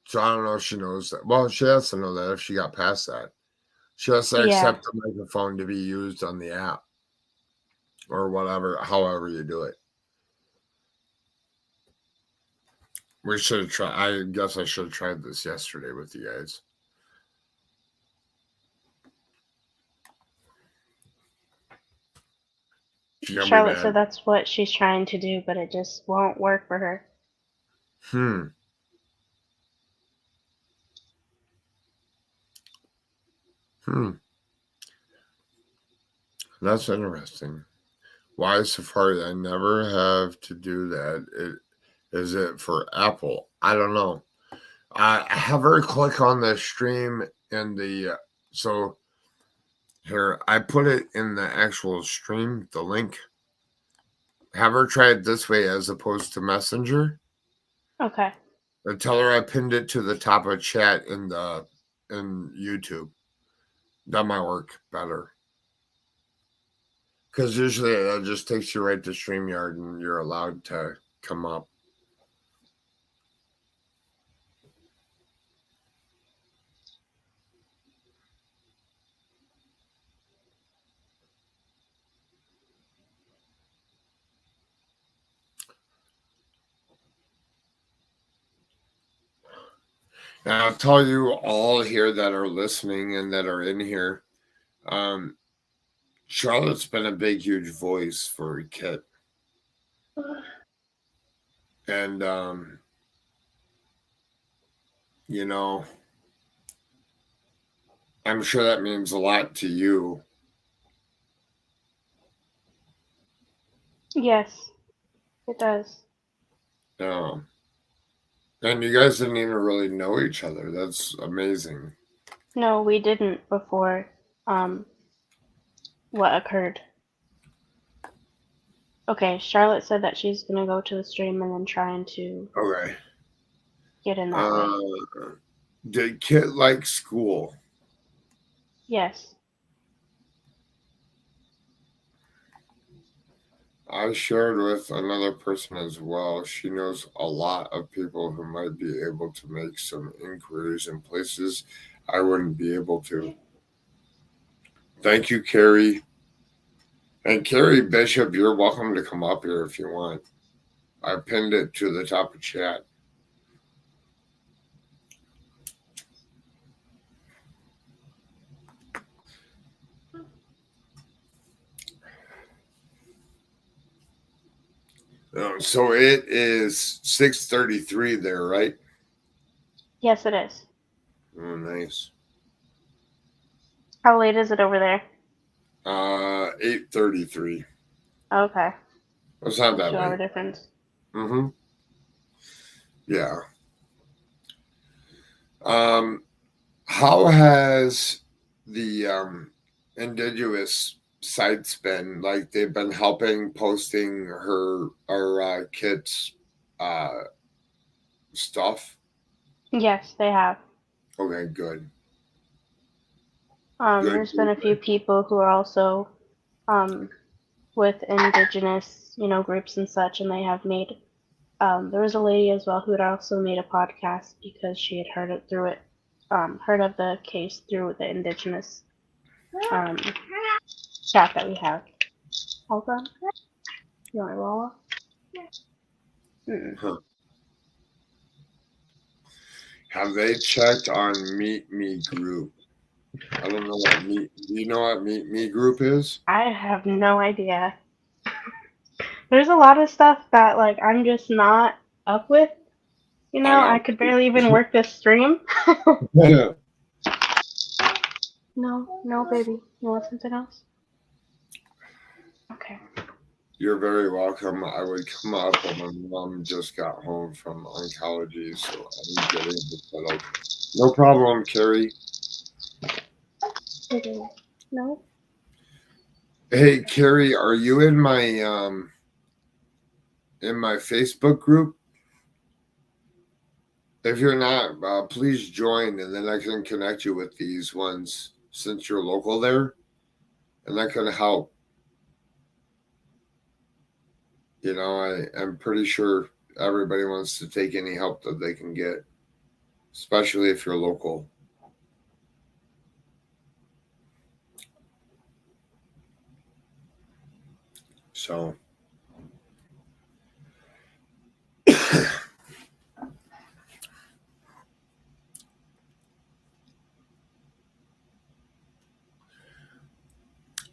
So I don't know if she knows that. Well, she has to know that if she got past that. She has to accept the microphone to be used on the app. Or whatever, however you do it. We should have tried. I guess I should have tried this yesterday with you guys. Charlotte said that's what she's trying to do, but it just won't work for her. That's interesting. Why Safari? I never have to do that. Is it for Apple? I don't know. I have her click on the stream in the so here I put it in the actual stream, the link. Have her try it this way as opposed to Messenger. Okay. And tell her I pinned it to the top of chat in YouTube. That might work better. Because usually it just takes you right to StreamYard and you're allowed to come up. And I'll tell you all here that are listening and that are in here, Charlotte's been a big, huge voice for Kit. And, you know, I'm sure that means a lot to you. Yes, it does. And you guys didn't even really know each other. That's amazing. No, we didn't before what occurred. Okay, Charlotte said that she's going to go to the stream and then trying to get in that way. Did Kit like school? Yes. I shared with another person as well. She knows a lot of people who might be able to make some inquiries in places I wouldn't be able to. Thank you, Carrie. And Carrie Bishop, you're welcome to come up here if you want. I pinned it to the top of chat. So it is 6:33 there, right? Yes, it is. Oh, nice. How late is it over there? 8:33. Okay. It's not that 2-hour late. difference. Yeah. How has the indigenous sites been? Like they've been helping posting our kids' stuff? Yes, they have. Okay, good. There's been a few people who are also with indigenous, groups and such, and they have made. There was a lady as well who had also made a podcast because she had heard of the case through the indigenous chat that we have. Hold on. You want Wawa? Huh. Have they checked on Meet Me Group? I don't know what do you know what Meet Me Group is? I have no idea. There's a lot of stuff that I'm just not up with. I could barely even work this stream. Yeah. No, baby. You want something else? Okay. You're very welcome. I would come up, but my mom just got home from oncology, so I'm getting it settled. No problem, Carrie. No. Hey, Carrie, are you in my Facebook group? If you're not, please join, and then I can connect you with these ones since you're local there, and that can help. You know, I'm pretty sure everybody wants to take any help that they can get, especially if you're local. So,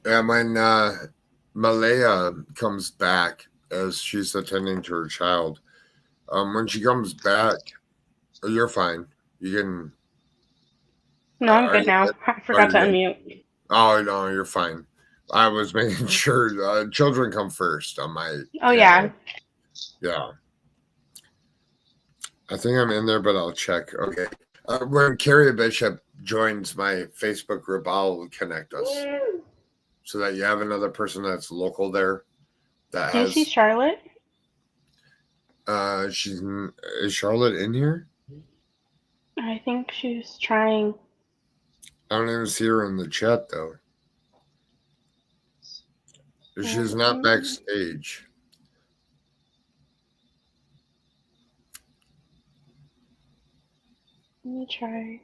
and when Malaya comes back, as she's attending to her child, when she comes back, you're fine. You can. No, I'm good now. I forgot to unmute. Oh no, you're fine. I was making sure children come first on my. Oh yeah. Yeah. I think I'm in there, but I'll check. Okay. When Carrie Bishop joins my Facebook group, I'll connect us so that you have another person that's local there. That Can you see Charlotte? Is Charlotte in here? I think she's trying. I don't even see her in the chat though. She's not backstage. Let me try.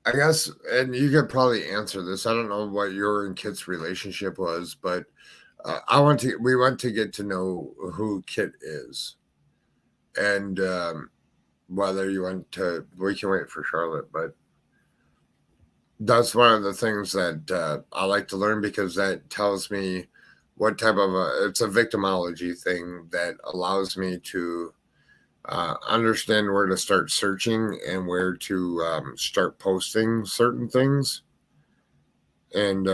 I guess, and you could probably answer this. I don't know what your and Kit's relationship was, but we want to get to know who Kit is, and whether you want to. We can wait for Charlotte, but that's one of the things that I like to learn because that tells me what type of it's a victimology thing that allows me to understand where to start searching and where to start posting certain things. And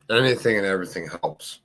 anything and everything helps.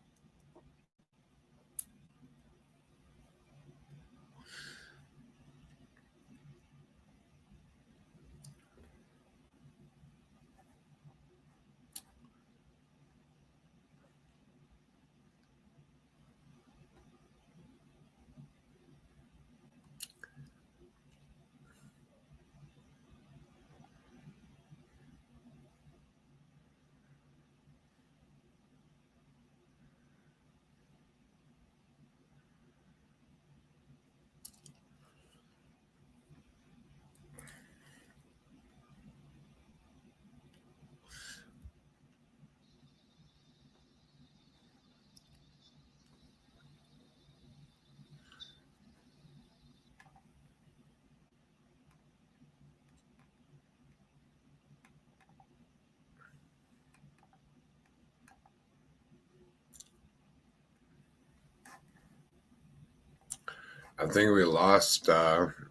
I think we lost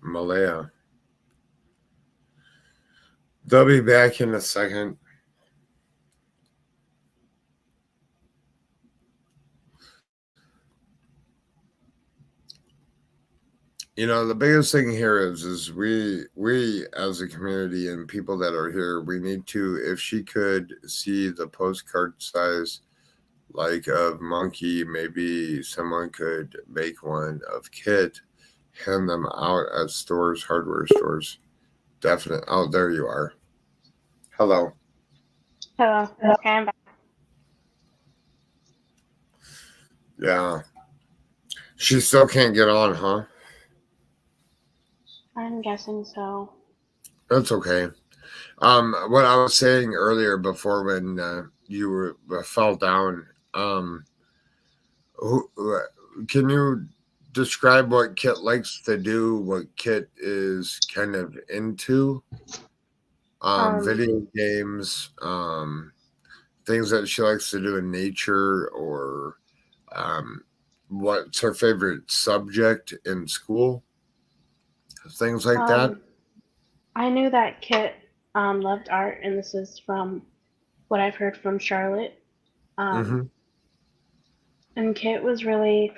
Malaya. They'll be back in a second. You know, the biggest thing here is we as a community and people that are here, we need to, if she could see the postcard size like of Monkey, maybe someone could make one of Kit, hand them out at stores, hardware stores. Definitely. Oh, there you are. Hello. Hello. Okay, I'm back. Yeah. She still can't get on, huh? I'm guessing so. That's okay. What I was saying earlier before when you fell down, can you describe what Kit likes to do, what Kit is kind of into? Video games, things that she likes to do in nature, or what's her favorite subject in school? Things like that. I knew that Kit loved art, and this is from what I've heard from Charlotte. Mm-hmm. And Kit was really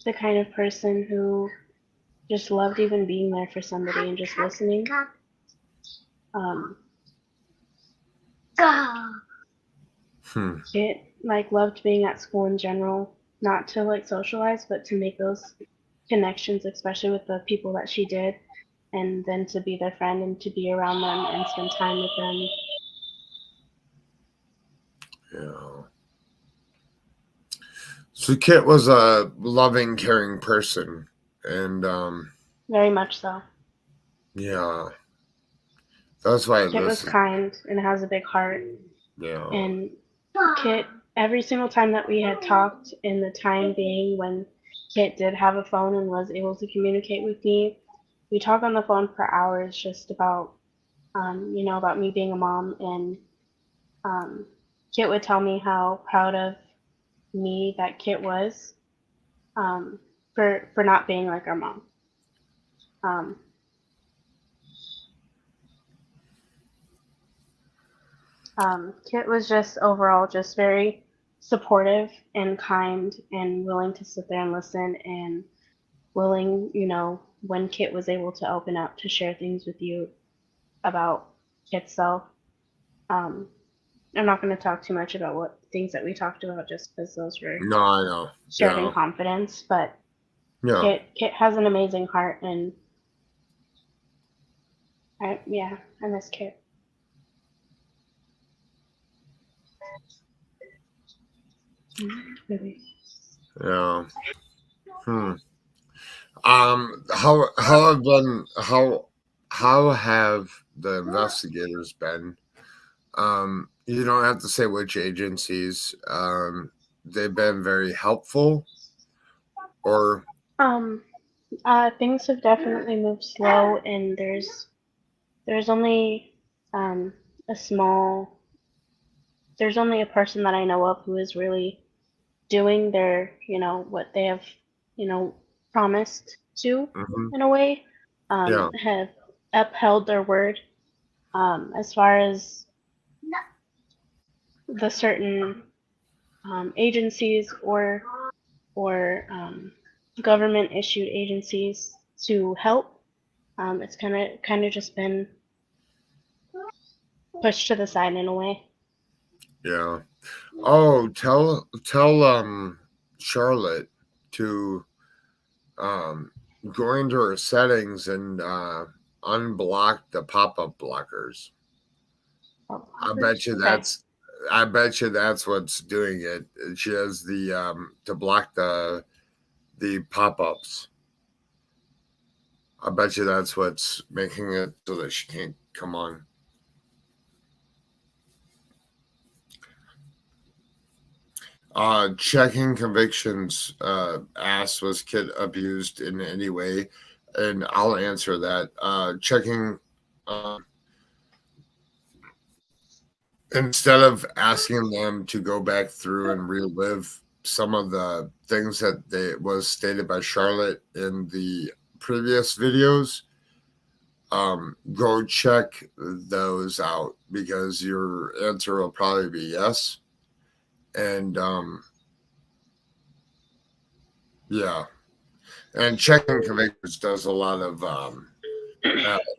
the kind of person who just loved even being there for somebody and just listening. Um, Kit like loved being at school in general, not to like socialize, but to make those connections, especially with the people that she did, and then to be their friend and to be around them and spend time with them. Yeah. So Kit was a loving, caring person, and Very much so. yeah, that's why Kit was kind and has a big heart. Yeah. And Kit, every single time that we had talked in the time being when Kit did have a phone and was able to communicate with me, we talked on the phone for hours just about, about me being a mom. And Kit would tell me how proud of me that Kit was for not being like our mom. Kit was just overall just very supportive and kind and willing to sit there and listen and willing, when Kit was able to open up to share things with you about Kit's self. Um, I'm not going to talk too much about what things that we talked about just because those were No, I know. shared in confidence, but Yeah. Kit has an amazing heart, and I miss Kit. Really. Yeah. How have the investigators been? You don't have to say which agencies. They've been very helpful, or Things have definitely moved slow, and there's only a small there's only a person that I know of who is really doing their, what they have, promised to, in a way, have upheld their word. As far as the certain agencies or government issued agencies to help, it's kind of just been pushed to the side in a way. Yeah. Oh, tell Charlotte to go into her settings and unblock the pop-up blockers. I bet you that's what's doing it. She has the to block the pop-ups. I bet you that's what's making it so that she can't come on. Checking convictions. Asked, was Kit abused in any way? And I'll answer that. Checking. Instead of asking them to go back through and relive some of the things that was stated by Charlotte in the previous videos, go check those out, because your answer will probably be yes. And yeah, and checking convictions does a lot of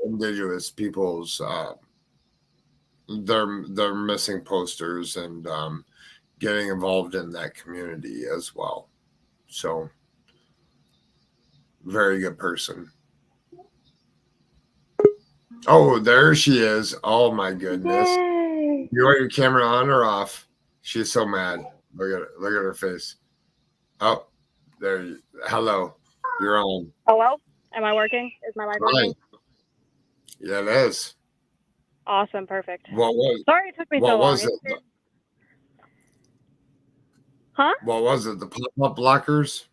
indigenous people's their missing posters and getting involved in that community as well. So, very good person. Oh, there she is. Oh my goodness. Yay! You want your camera on or off? She's so mad. Look at her face. Oh, there you hello. You're on. Hello? Am I working? Is my mic working? Yeah, it is. Awesome, perfect. Sorry it took me so long. What was it? Huh? What was it? The pop-up blockers?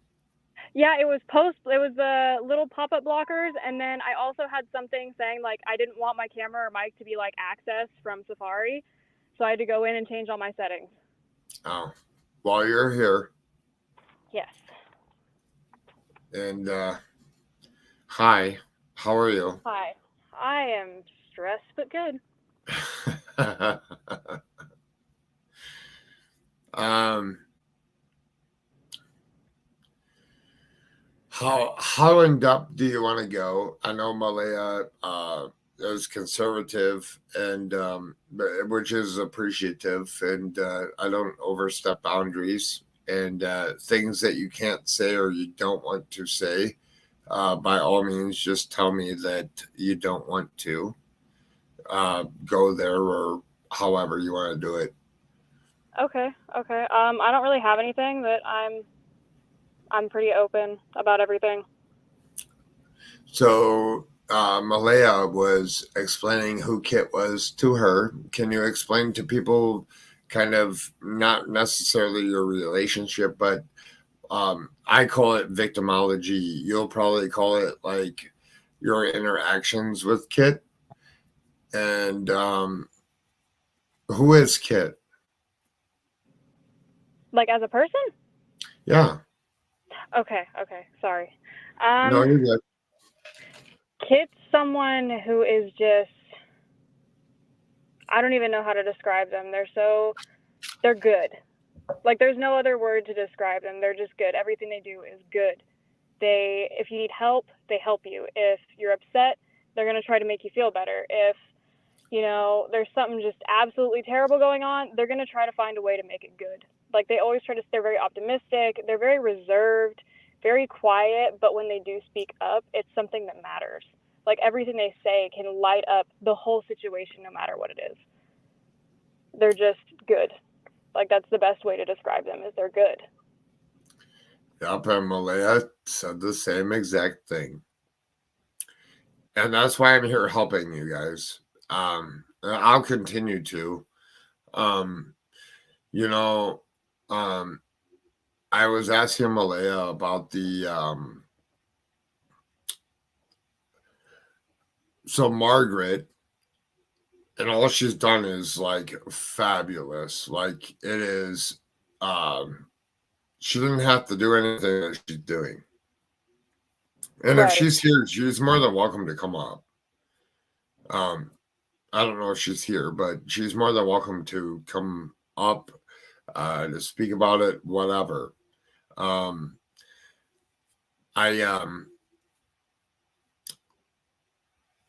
Yeah, it was the little pop-up blockers, and then I also had something saying like I didn't want my camera or mic to be like accessed from Safari, so I had to go in and change all my settings. Oh, while you're here. Yes. And hi, how are you? Hi, I am stressed but good. How in depth do you want to go? I know Malaya is conservative and which is appreciative, and I don't overstep boundaries and things that you can't say or you don't want to say. By all means, just tell me that you don't want to go there or however you want to do it. Okay. I don't really have anything, but I'm pretty open about everything. So Malaya was explaining who Kit was to her. Can you explain to people kind of not necessarily your relationship, but I call it victimology. You'll probably call it like your interactions with Kit. And who is Kit? Like as a person? Yeah. Okay. Sorry. No, you're good. Kit's someone who is just, I don't even know how to describe them. They're good. Like there's no other word to describe them. They're just good. Everything they do is good. If you need help, they help you. If you're upset, they're going to try to make you feel better. If, there's something just absolutely terrible going on, they're going to try to find a way to make it good. Like they always they're very optimistic. They're very reserved, very quiet. But when they do speak up, it's something that matters. Like everything they say can light up the whole situation, no matter what it is. They're just good. Like that's the best way to describe them, is they're good. Yep, and Malaya said the same exact thing. And that's why I'm here helping you guys. I'll continue to. I was asking Malaya about the so Margaret, and all she's done is like fabulous. Like it is she didn't have to do anything that she's doing. And if she's here, she's more than welcome to come up. I don't know if she's here, but she's more than welcome to come up to speak about it, whatever. I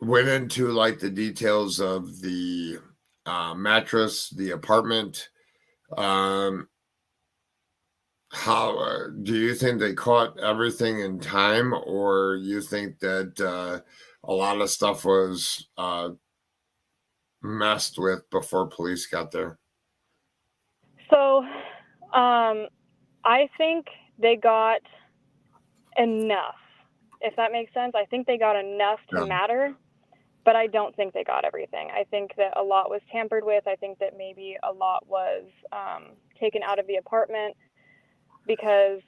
went into like the details of the mattress, the apartment. How do you think they caught everything in time, or you think that a lot of stuff was messed with before police got there? So, I think they got enough, if that makes sense. I think they got enough to matter, but I don't think they got everything. I think that a lot was tampered with. I think that maybe a lot was taken out of the apartment. Because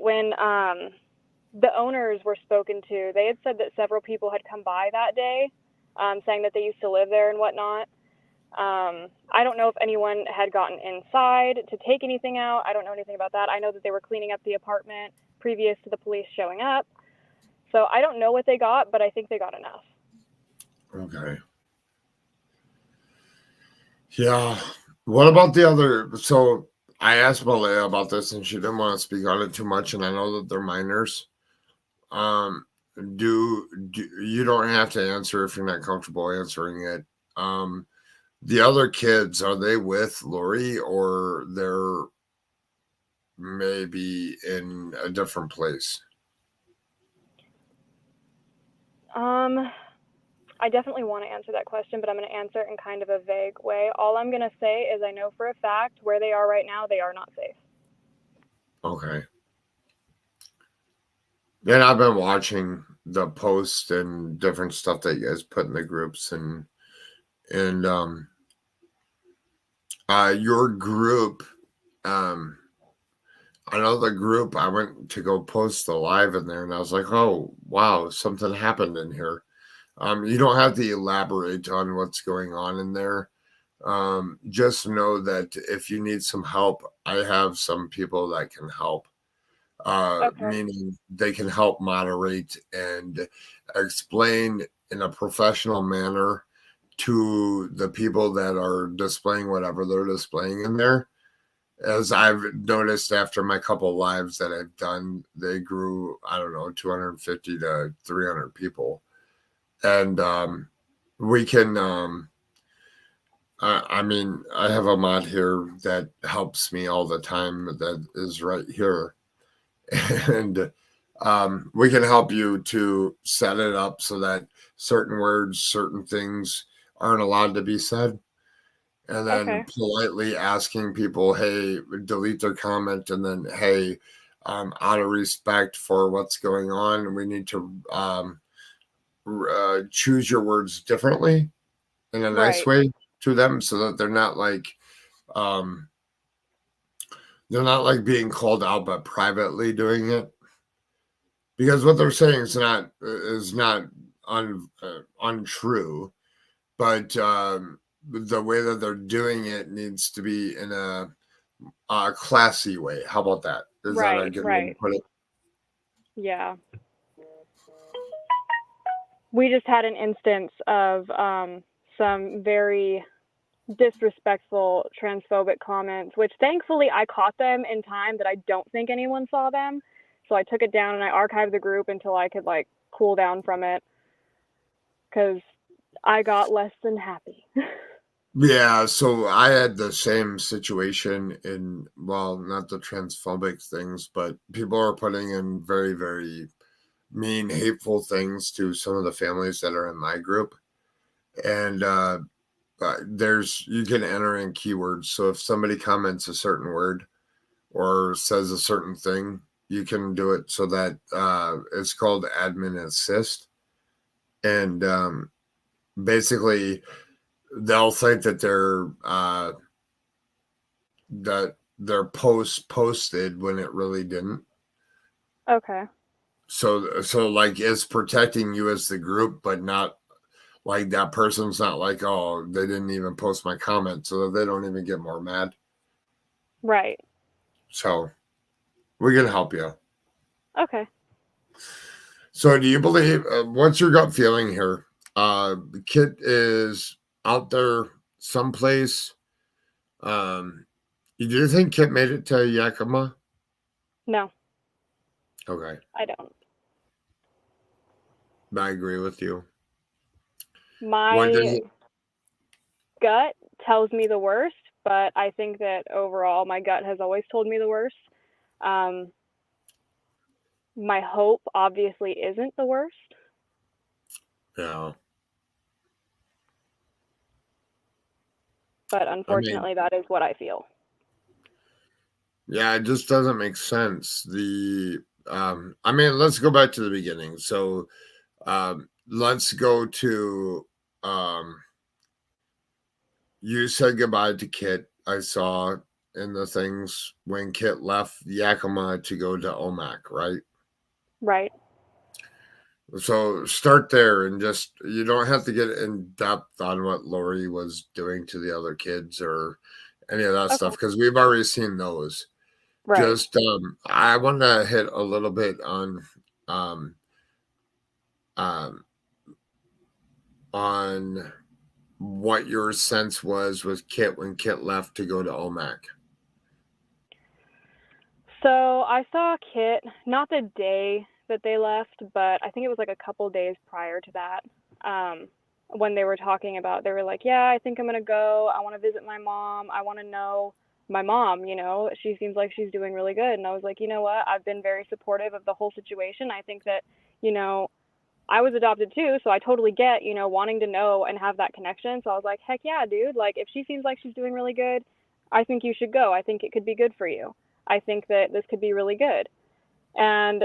when the owners were spoken to, they had said that several people had come by that day, saying that they used to live there and whatnot. I don't know if anyone had gotten inside to take anything out. I don't know anything about that. I know that they were cleaning up the apartment previous to the police showing up. So I don't know what they got, but I think they got enough. Okay. Yeah. What about the other? So I asked Malaya about this, and she didn't want to speak on it too much. And I know that they're minors. Do you don't have to answer if you're not comfortable answering it. The other kids, are they with Lorie, or they're maybe in a different place? I definitely want to answer that question, but I'm going to answer it in kind of a vague way. All I'm going to say is I know for a fact where they are right now, they are not safe. Okay. And I've been watching the posts and different stuff that you guys put in the groups, and your group, I know the group, I went to go post the live in there, and I was like, oh, wow, something happened in here. You don't have to elaborate on what's going on in there. Just know that if you need some help, I have some people that can help. Meaning they can help moderate and explain in a professional manner to the people that are displaying whatever they're displaying in there. As I've noticed after my couple lives that I've done, they grew, I don't know, 250 to 300 people. And we can, I mean, I have a mod here that helps me all the time that is right here. And we can help you to set it up so that certain words, certain things aren't allowed to be said. And then politely asking people, hey, delete their comment. And then, hey, out of respect for what's going on, we need to choose your words differently in a nice way to them so that they're not like being called out, but privately doing it. Because what they're saying is not untrue, but the way that they're doing it needs to be in a classy way. How about that? Is that a good way to put it? Yeah. We just had an instance of some very disrespectful transphobic comments, which thankfully I caught them in time that I don't think anyone saw them. So I took it down and I archived the group until I could like cool down from it, because I got less than happy. Yeah, so I had the same situation in, well, not the transphobic things, but people are putting in very, very mean, hateful things to some of the families that are in my group. And you can enter in keywords. So if somebody comments a certain word or says a certain thing, you can do it so that it's called admin assist. And basically they'll think that their post posted when it really didn't. Okay. So like it's protecting you as the group, but not like that person's not like, oh, they didn't even post my comment, so that they don't even get more mad. Right. So we can help you. Okay. So do you believe, what's your gut feeling here? Kit is out there someplace. Do you think Kit made it to Yakima? No. Okay. I don't. I agree with you. My gut tells me the worst, but I think that overall my gut has always told me the worst. My hope obviously isn't the worst. Yeah. But unfortunately, that is what I feel. Yeah, it just doesn't make sense. Let's go back to the beginning. So let's go to you said goodbye to Kit. I saw in the things when Kit left Yakima to go to Omak, right? Right. So start there and just, you don't have to get in depth on what Lorie was doing to the other kids or any of that stuff, because we've already seen those. Right. Just I want to hit a little bit on what your sense was with Kit when Kit left to go to Omak. So I saw Kit not the day that they left, but I think it was like a couple days prior to that. When they were talking about, they were like, yeah, I think I'm going to go. I want to visit my mom. I want to know my mom, she seems like she's doing really good. And I was like, you know what? I've been very supportive of the whole situation. I think that, I was adopted too, so I totally get, wanting to know and have that connection. So I was like, heck yeah, dude. Like, if she seems like she's doing really good, I think you should go. I think it could be good for you. I think that this could be really good. And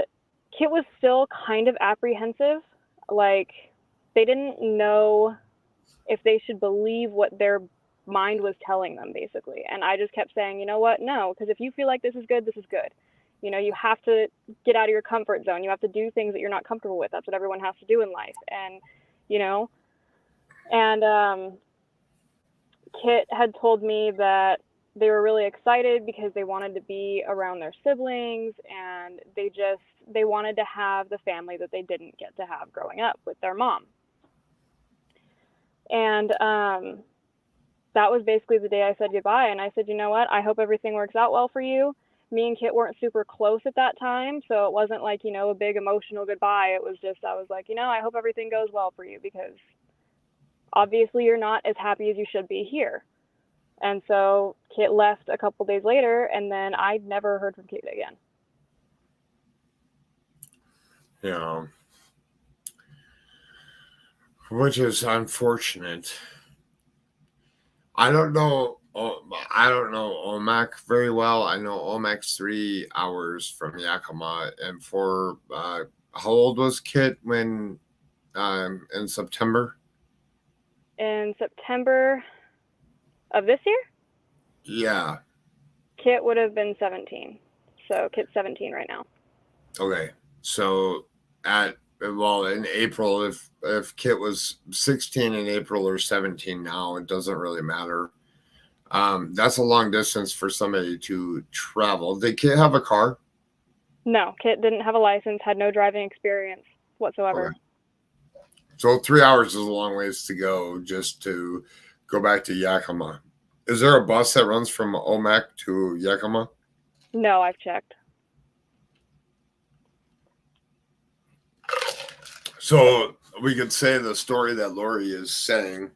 Kit was still kind of apprehensive. Like, they didn't know if they should believe what their mind was telling them, basically. And I just kept saying, you know what? No, because if you feel like this is good, this is good. You have to get out of your comfort zone. You have to do things that you're not comfortable with. That's what everyone has to do in life. And, Kit had told me that they were really excited because they wanted to be around their siblings, and they wanted to have the family that they didn't get to have growing up with their mom. And that was basically the day I said goodbye. And I said, you know what? I hope everything works out well for you. Me and Kit weren't super close at that time, so it wasn't like, you know, a big emotional goodbye. It was just, I was like, you know, I hope everything goes well for you, because obviously you're not as happy as you should be here. And so Kit left a couple days later, and then I never heard from Kit again. Yeah. Which is unfortunate. I don't know Omak very well. I know Omak's 3 hours from Yakima, and for how old was Kit when in September? In September of this year? Yeah. Kit would have been 17. So Kit's 17 right now. Okay. So in April, if Kit was 16 in April or 17 now, it doesn't really matter. That's a long distance for somebody to travel. Did Kit have a car? No, Kit didn't have a license, had no driving experience whatsoever. Okay. So 3 hours is a long ways to go just to go back to Yakima. Is there a bus that runs from Omak to Yakima? No, I've checked. So we could say the story that Lorie is saying,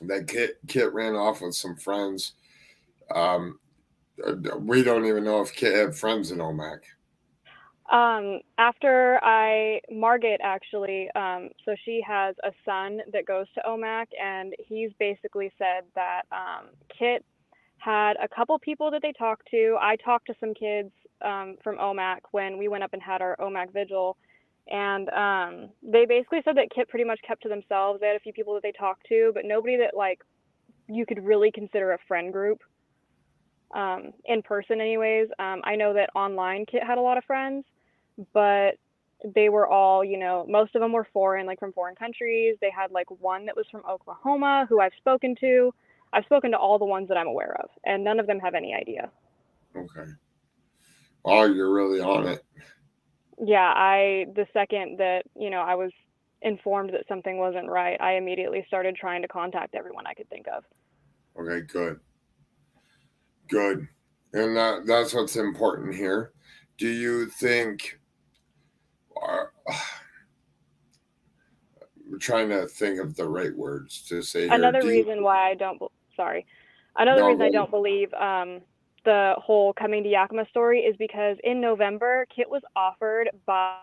that Kit ran off with some friends. We don't even know if Kit had friends in Omak. After Margaret actually, so she has a son that goes to Omak, and he's basically said that Kit had a couple people that they talked to. I talked to some kids from Omak when we went up and had our Omak vigil, and they basically said that Kit pretty much kept to themselves. They had a few people that they talked to, but nobody that like you could really consider a friend group. In person anyways. I know that online Kit had a lot of friends, but they were all, you know, most of them were foreign, like from foreign countries. They had like one that was from Oklahoma who I've spoken to. I've spoken to all the ones that I'm aware of, and none of them have any idea. Okay. Oh, you're really on it. Yeah, the second that, you know, I was informed that something wasn't right, I immediately started trying to contact everyone I could think of. Okay, good. Good. And that's what's important here. Do you think, we're trying to think of the right words to say here. Another reason I don't believe the whole coming to Yakima story is because in November, Kit was offered by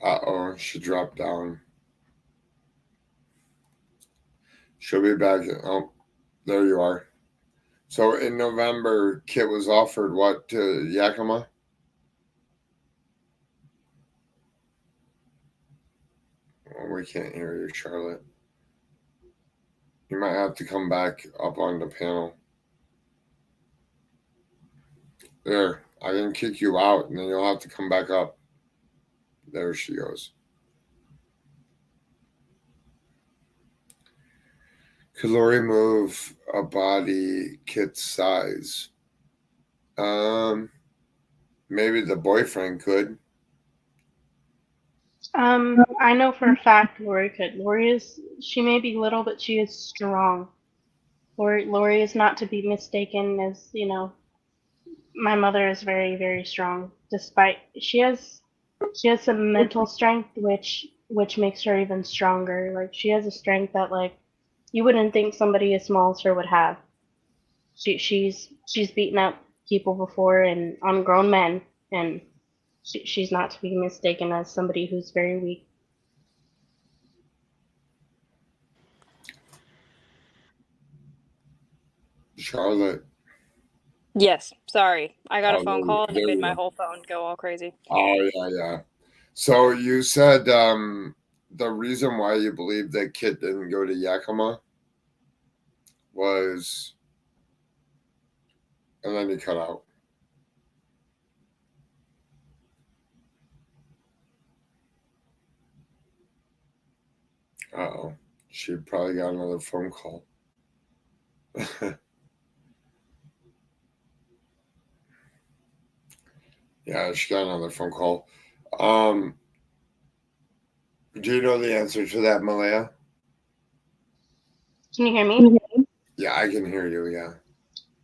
Uh-oh, she dropped down. She'll be back. Oh, there you are. So in November, Kit was offered what to Yakima? Oh, we can't hear you, Charlotte. You might have to come back up on the panel. There, I can kick you out, and then you'll have to come back up. There she goes. Could Lorie move a body Kit's size? Maybe the boyfriend could. I know for a fact Lorie could. She may be little, but she is strong. Lorie is not to be mistaken as, you know, my mother is very, very strong. Despite she has some mental strength which makes her even stronger. Like she has a strength that like you wouldn't think somebody as small as her would have. She's beaten up people before and on grown men, and she's not to be mistaken as somebody who's very weak. Charlotte. Yes, sorry. I got a phone call and it made my whole phone go all crazy. Oh, yeah. So you said the reason why you believe that Kit didn't go to Yakima was, and then you cut out. Uh-oh. She probably got another phone call. Yeah, she got another phone call. Do you know the answer to that, Malaya? Can you hear me? Yeah, I can hear you, yeah.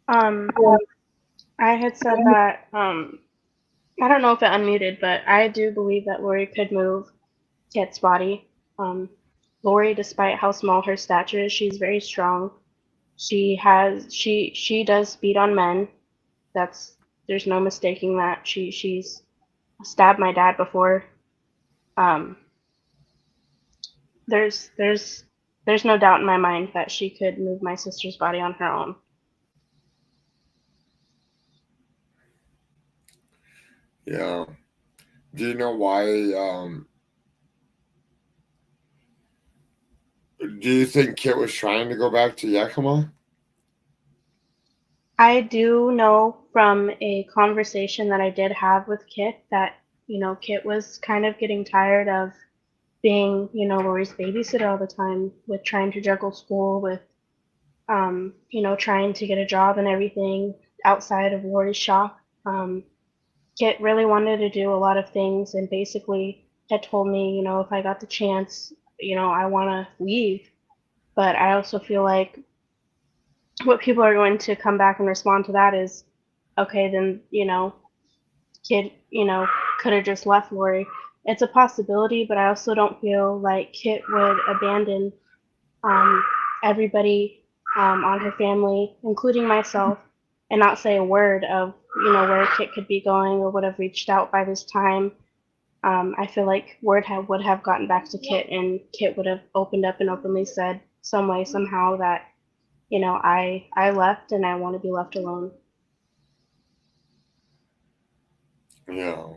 I had said that, I don't know if it unmuted, but I do believe that Lorie could move Kit's body. Lorie, despite how small her stature is, she's very strong. She does beat on men. There's no mistaking that. She's stabbed my dad before. Um, there's no doubt in my mind that she could move my sister's body on her own. Yeah. Do you know why? Do you think Kit was trying to go back to Yakima? I do know from a conversation that I did have with Kit that, Kit was kind of getting tired of being, Lorie's babysitter all the time, with trying to juggle school, with, trying to get a job and everything outside of Lorie's shop. Kit really wanted to do a lot of things and basically had told me, if I got the chance, I want to leave. But I also feel like what people are going to come back and respond to that is, okay, then, Kit, could have just left Lorie. It's a possibility, but I also don't feel like Kit would abandon everybody on her family, including myself, and not say a word of, where Kit could be going or would have reached out by this time. I feel like word would have gotten back to Kit, and Kit would have opened up and openly said some way, somehow that, I left and I want to be left alone. Yeah.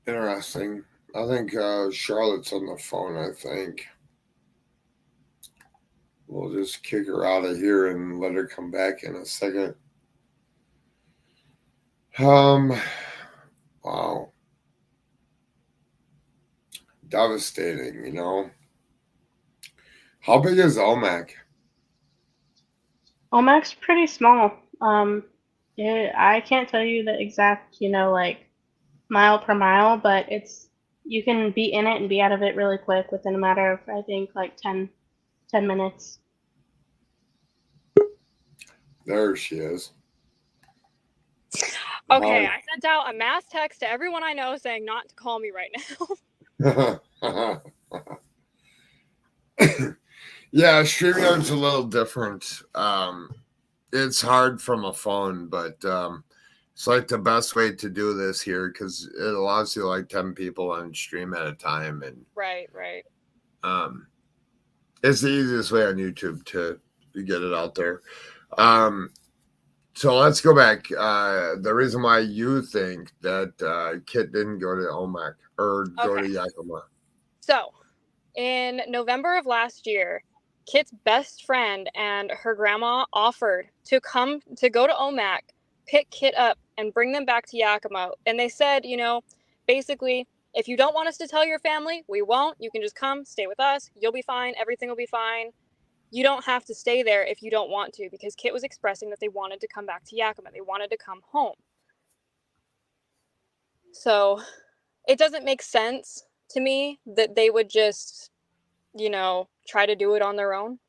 Interesting. I think Charlotte's on the phone, I think. We'll just kick her out of here and let her come back in a second. Wow. Devastating, How big is Omak? Omak's pretty small. I can't tell you the exact, mile per mile, but you can be in it and be out of it really quick within a matter of, I think, like 10 minutes. There she is. Okay, I sent out a mass text to everyone I know saying not to call me right now. Yeah, StreamYard's a little different. It's hard from a phone, but it's like the best way to do this here because it allows you like 10 people on stream at a time, and right. It's the easiest way on YouTube to get it out there. So let's go back. The reason why you think that Kit didn't go to Omak or go to Yakima. So, in November of last year, Kit's best friend and her grandma offered to go to Omak, pick Kit up, and bring them back to Yakima. And they said, basically, if you don't want us to tell your family, we won't. You can just come, stay with us. You'll be fine. Everything will be fine. You don't have to stay there if you don't want to, because Kit was expressing that they wanted to come back to Yakima. They wanted to come home. So it doesn't make sense to me that they would just, try to do it on their own.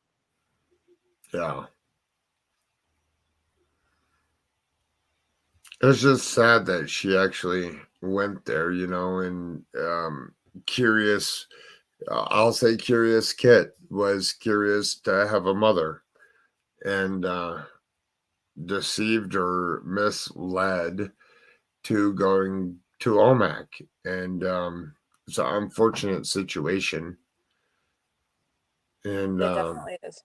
Yeah. It's just sad that she actually went there, and curious. I'll say curious Kit was curious to have a mother and deceived or misled to going to Omak. And it's an unfortunate situation. And it definitely is.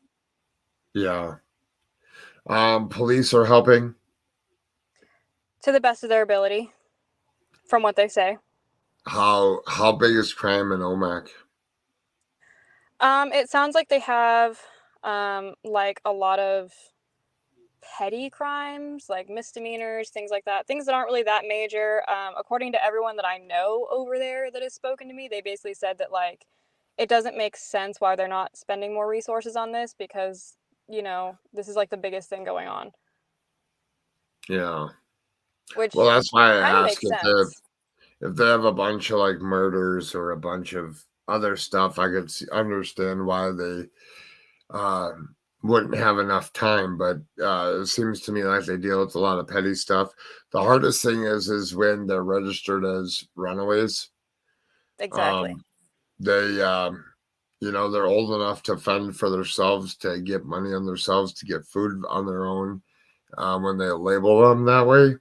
Yeah. Police are helping to the best of their ability, from what they say. How big is crime in Omak? It sounds like they have like a lot of petty crimes, like misdemeanors, things like that, things that aren't really that major. According to everyone that I know over there that has spoken to me, they basically said that, like, it doesn't make sense why they're not spending more resources on this because, this is like the biggest thing going on. Yeah. Which Well, that's why I kind of ask makes sense. if they have a bunch of like murders or a bunch of other stuff. I could understand why they wouldn't have enough time, but it seems to me like they deal with a lot of petty stuff. The hardest thing is when they're registered as runaways. Exactly. They they're old enough to fend for themselves, to get money on themselves, to get food on their own. When they label them that way,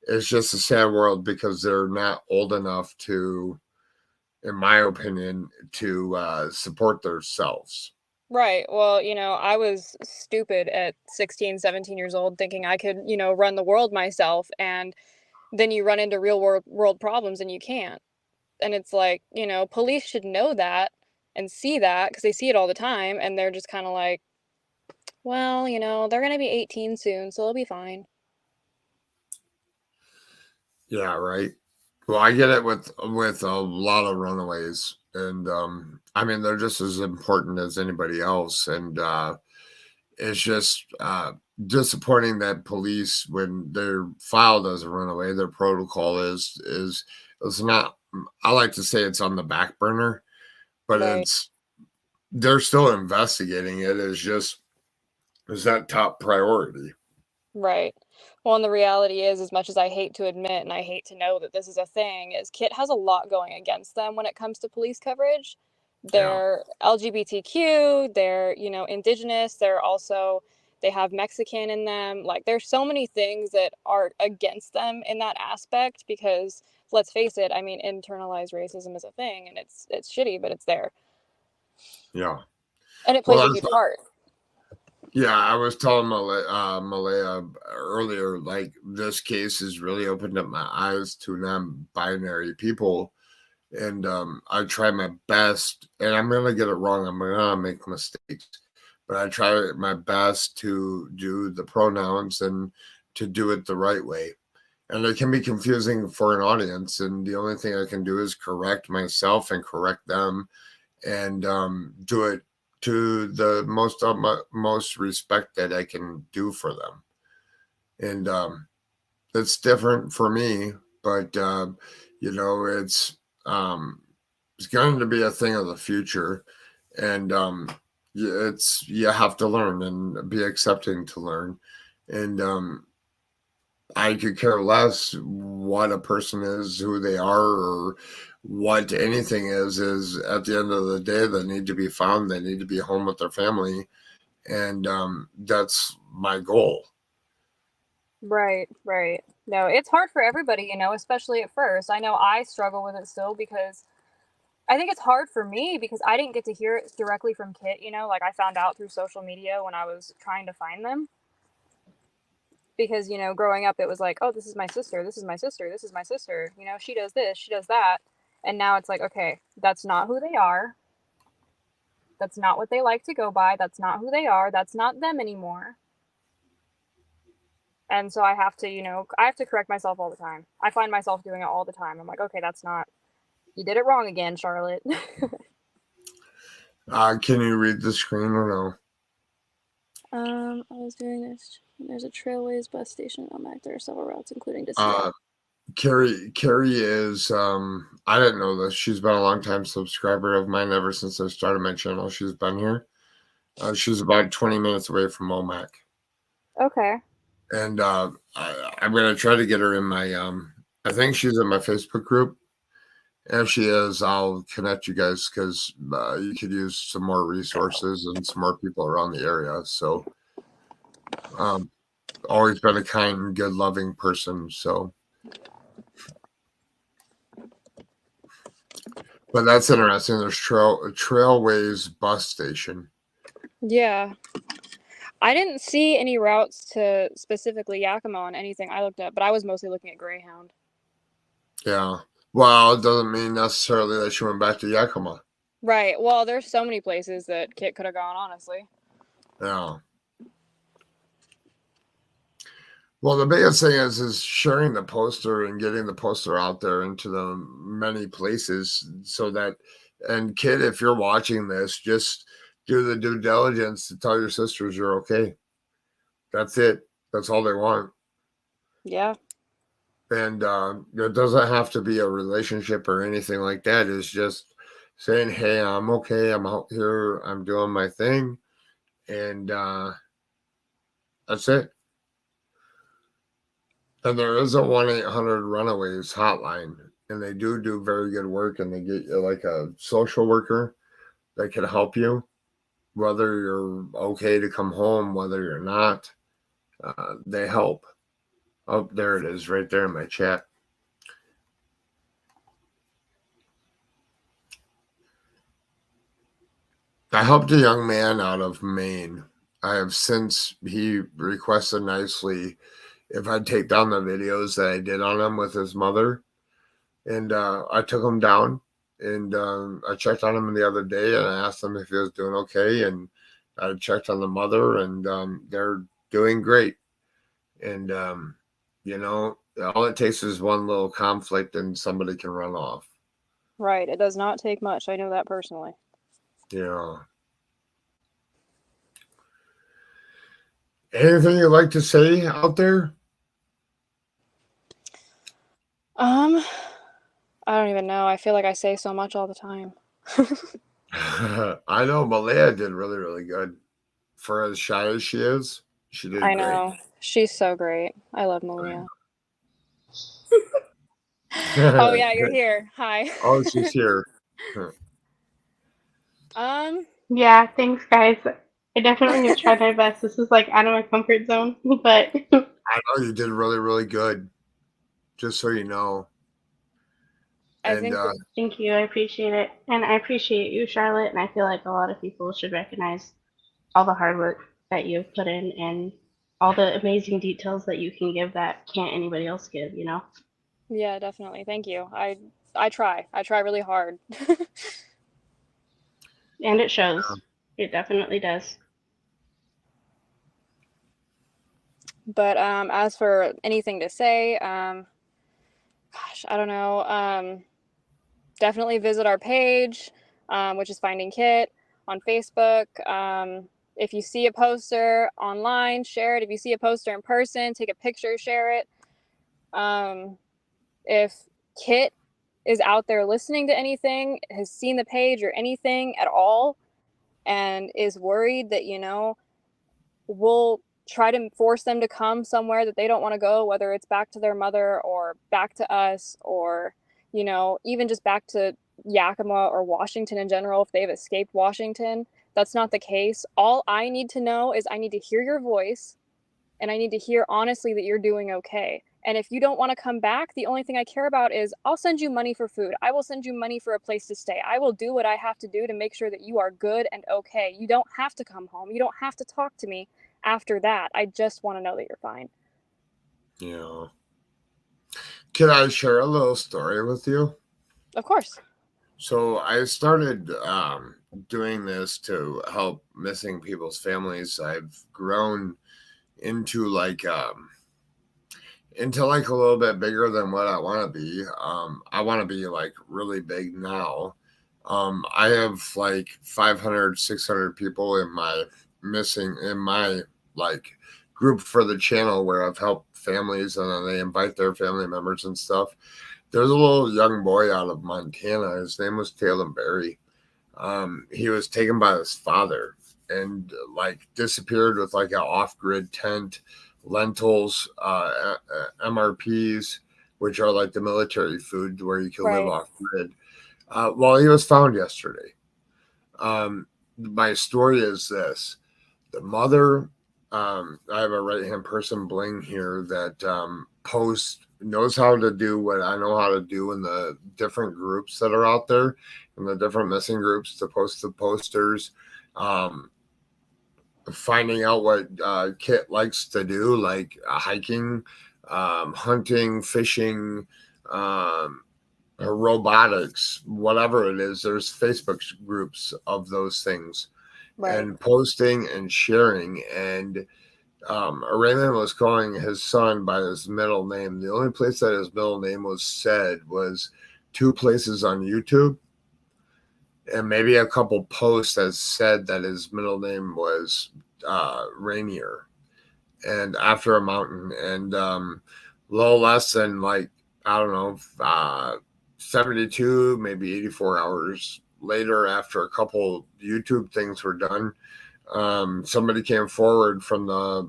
it's just a sad world because they're not old enough to, in my opinion, to support themselves. Right. Well, I was stupid at 16, 17 years old thinking I could, run the world myself. And then you run into real world problems and you can't. And it's like, police should know that and see that because they see it all the time. And they're just kind of like, well, they're going to be 18 soon, so they'll be fine. Yeah, right. Well, I get it with a lot of runaways, and I mean they're just as important as anybody else, and it's just disappointing that police, when they're filed as a runaway, their protocol is it's not. I like to say it's on the back burner, but Right. they're still investigating it. Is that top priority? Right. Well, and the reality is, as much as I hate to admit and I hate to know that this is a thing, is Kit has a lot going against them when it comes to police coverage. Yeah, They're LGBTQ, they're, indigenous, they have Mexican in them. Like, there's so many things that are against them in that aspect because, let's face it, I mean, internalized racism is a thing and it's shitty, but it's there. yeah. And it Well, plays a huge part. yeah, I was telling Malaya earlier, like this case has really opened up my eyes to non-binary people, and I try my best, and I'm gonna get it wrong. I'm gonna make mistakes, but I try my best to do the pronouns and to do it the right way. And it can be confusing for an audience, and the only thing I can do is correct myself and correct them, and do it to the most respect that I can do for them. And it's different for me, but it's going to be a thing of the future, and you have to learn and be accepting to learn, and I could care less what a person is, who they are, or what anything is at the end of the day, they need to be found. They need to be home with their family. And that's my goal. Right, right. No, it's hard for everybody, especially at first. I know I struggle with it still because I think it's hard for me because I didn't get to hear it directly from Kit, like I found out through social media when I was trying to find them. Because, growing up, it was like, oh, this is my sister, this is my sister, this is my sister, she does this, she does that. And now it's like, okay, that's not who they are. That's not what they like to go by. That's not who they are. That's not them anymore. And so I have to correct myself all the time. I find myself doing it all the time. I'm like, okay, you did it wrong again, Charlotte. Can you read the screen or no? I was doing this. There's a Trailways bus station in Omak. There are several routes, including to Seattle. Carrie is I didn't know this. She's been a long time subscriber of mine ever since I started my channel. She's been here. She's about 20 minutes away from Omak. Okay. And I'm gonna try to get her in my I think she's in my Facebook group. If she is, I'll connect you guys because you could use some more resources and some more people around the area. So always been a kind, good, loving person. So but that's interesting. There's Trailways bus station. Yeah. I didn't see any routes to specifically Yakima on anything I looked at, but I was mostly looking at Greyhound. Yeah. Well, it doesn't mean necessarily that she went back to Yakima. Right. Well, there's so many places that Kit could have gone, honestly. Yeah. Well, the biggest thing is sharing the poster and getting the poster out there into the many places so that, and kid, if you're watching this, just do the due diligence to tell your sisters you're okay. That's it. That's all they want. Yeah. And it doesn't have to be a relationship or anything like that. It's just saying, hey, I'm okay. I'm out here. I'm doing my thing. And that's it. And there is a 1-800-Runaways hotline. And they do very good work. And they get you like a social worker that can help you, whether you're okay to come home, whether you're not. They help. Oh, there it is right there in my chat. I helped a young man out of Maine. I have since, he requested nicely if I'd take down the videos that I did on him with his mother. And I took him down, and I checked on him the other day, and I asked him if he was doing okay. And I checked on the mother, and they're doing great. And, you know, all it takes is one little conflict and somebody can run off. Right. It does not take much. I know that personally. Yeah. Anything you'd like to say out there? I don't even know. I feel like I say so much all the time. I know Malaya did really, really good. For as shy as she is, she did I great. know. She's so great. I love Malia. Oh yeah, you're here. Hi. Oh, she's here. Yeah, thanks, guys. I definitely have tried my best. This is like out of my comfort zone, but I know you did really, really good. Just so you know. Thank you. I appreciate it. And I appreciate you, Charlotte. And I feel like a lot of people should recognize all the hard work that you've put in and all the amazing details that you can give that can't anybody else give, you know? Yeah, definitely. Thank you. I try. I try really hard. And it shows. It definitely does. But as for anything to say, gosh, I don't know. Definitely visit our page, which is Finding Kit on Facebook. If you see a poster online, share it. If you see a poster in person, take a picture, share it. If Kit is out there listening to anything, has seen the page or anything at all, and is worried that, you know, we'll try to force them to come somewhere that they don't want to go, whether it's back to their mother or back to us, or, you know, even just back to Yakima or Washington in general, if they've escaped Washington. That's not the case. All I need to know is I need to hear your voice, and I need to hear honestly that you're doing okay. And if you don't want to come back, the only thing I care about is I'll send you money for food. I will send you money for a place to stay. I will do what I have to do to make sure that you are good and okay. You don't have to come home. You don't have to talk to me after that. I just want to know that you're fine. Yeah. Can I share a little story with you? Of course. So I started doing this to help missing people's families. I've grown into like a little bit bigger than what I want to be. I want to be like really big now. I have like 500, 600 people in my like group for the channel where I've helped families, and then they invite their family members and stuff. There's a little young boy out of Montana. His name was Taylor Berry. He was taken by his father and like disappeared with like an off-grid tent, lentils, MRPs, which are like the military food where you can live off-grid. Well, he was found yesterday. My story is this. The mother, I have a right-hand person, Bling, here that knows how to do what I know how to do in the different groups that are out there, in the different missing groups, to post the posters, finding out what Kit likes to do, like hiking, hunting, fishing, robotics, whatever it is. There's Facebook groups of those things. Right. And posting and sharing. And Raymond was calling his son by his middle name. The only place that his middle name was said was 2 places on YouTube, and maybe a couple posts that said that his middle name was Rainier, and after a mountain, and little less than, like, I don't know, 72, maybe 84 hours later, after a couple YouTube things were done, somebody came forward from the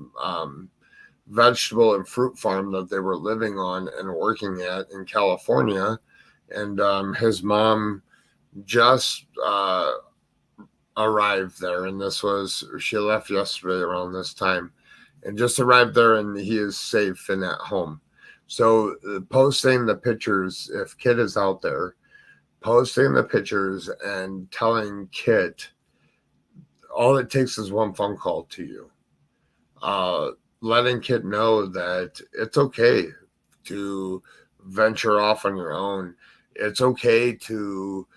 vegetable and fruit farm that they were living on and working at in California. And his mom just arrived there. And she left yesterday around this time and just arrived there, and he is safe and at home. So posting the pictures, if Kit is out there, posting the pictures and telling Kit, all it takes is one phone call to you. Letting Kit know that it's okay to venture off on your own. It's okay to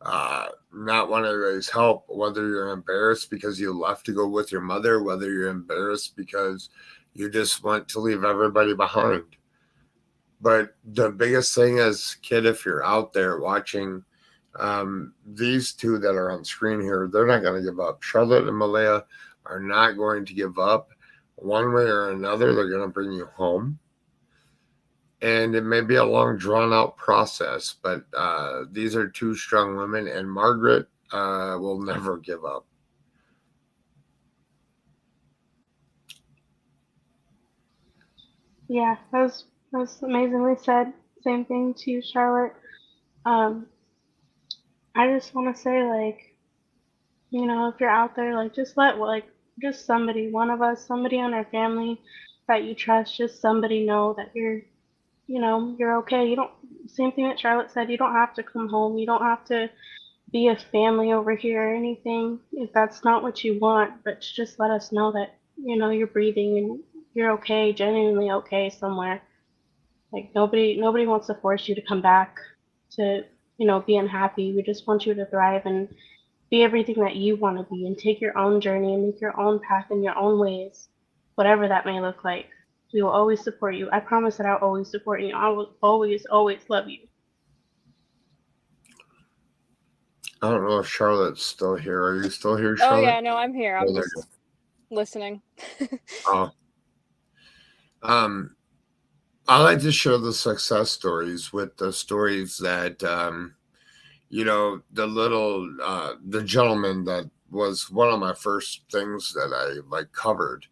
not want to raise help, whether you're embarrassed because you left to go with your mother, whether you're embarrassed because you just want to leave everybody behind. But the biggest thing is, Kid, if you're out there watching, these 2 that are on screen here, they're not going to give up. Charlotte and Malaya are not going to give up. One way or another, they're going to bring you home. And it may be a long, drawn-out process, but these are 2 strong women, and Margaret will never give up. Yeah, that was amazingly said. Same thing to you, Charlotte. I just want to say, like, if you're out there, like, just just somebody, one of us, somebody on our family that you trust, just somebody know that you're okay. Same thing that Charlotte said, you don't have to come home. You don't have to be a family over here or anything if that's not what you want, but just let us know that, you're breathing and you're okay, genuinely okay somewhere. Like, nobody wants to force you to come back to, be unhappy. We just want you to thrive and be everything that you want to be, and take your own journey and make your own path in your own ways, whatever that may look like. We will always support you. I promise that I'll always support you. I will always, always love you. I don't know if Charlotte's still here. Are you still here, Charlotte? Oh, yeah, no, I'm here. I'm just listening. I like to share the success stories with the stories that, the gentleman that was one of my first things that I covered.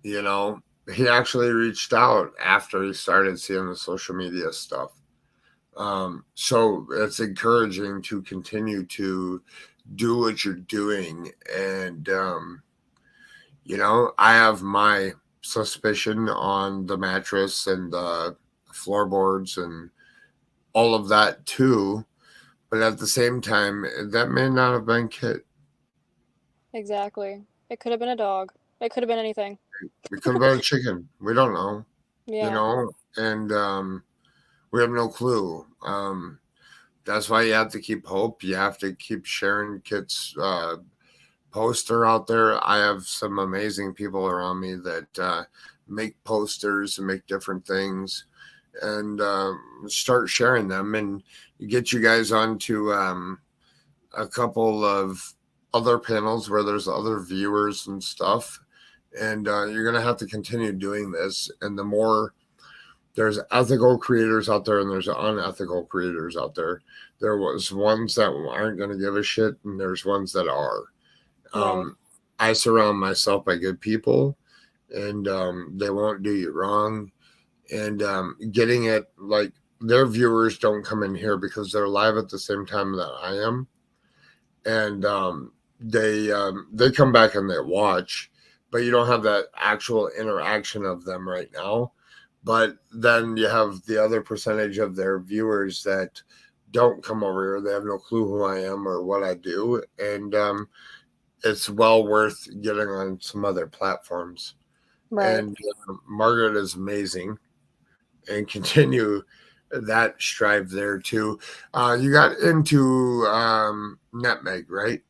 He actually reached out after he started seeing the social media stuff. So it's encouraging to continue to do what you're doing. And, I have my suspicion on the mattress and the floorboards and all of that too. But at the same time, that may not have been Kit. Exactly. It could have been a dog. It could have been anything. It could have been a chicken. We don't know. Yeah. And we have no clue. That's why you have to keep hope. You have to keep sharing Kit's poster out there. I have some amazing people around me that make posters and make different things, and start sharing them, and get you guys onto a couple of other panels where there's other viewers and stuff. And you're going to have to continue doing this. And the more there's ethical creators out there and there's unethical creators out there, there was ones that aren't going to give a shit, and there's ones that are. Right. I surround myself by good people, and they won't do you wrong. And getting it, like, their viewers don't come in here because they're live at the same time that I am. And they come back and they watch, but you don't have that actual interaction of them right now. But then you have the other percentage of their viewers that don't come over here. They have no clue who I am or what I do. And it's well worth getting on some other platforms. Right. And Margaret is amazing, and continue that strive there too. You got into Nutmeg, right?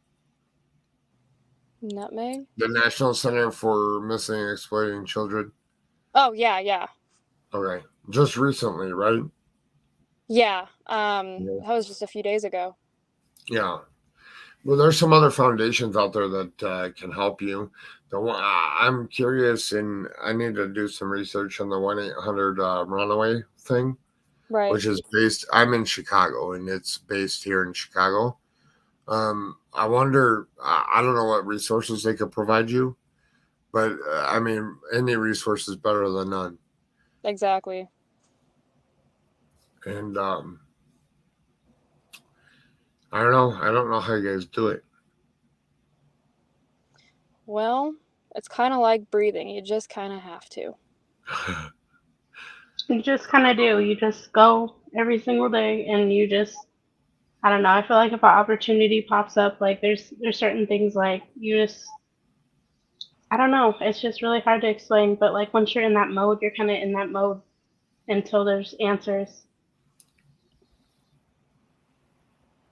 Nutmeg? The National Center for Missing and Exploiting Children. Oh, yeah. Okay. Just recently, right? Yeah. Yeah. That was just a few days ago. Yeah. Well, there's some other foundations out there that can help you. The one I'm curious, and I need to do some research on the 1-800 runaway thing, Right. which is based. I'm in Chicago, and it's based here in Chicago. I wonder. I don't know what resources they could provide you, but I mean, any resource is better than none. Exactly. And I don't know. I don't know how you guys do it. Well, it's kind of like breathing. You just kind of have to. You just kind of do. You just go every single day, and you just, I don't know. I feel like if an opportunity pops up, like there's certain things like you just, I don't know. It's just really hard to explain. But like once you're in that mode, you're kind of in that mode until there's answers.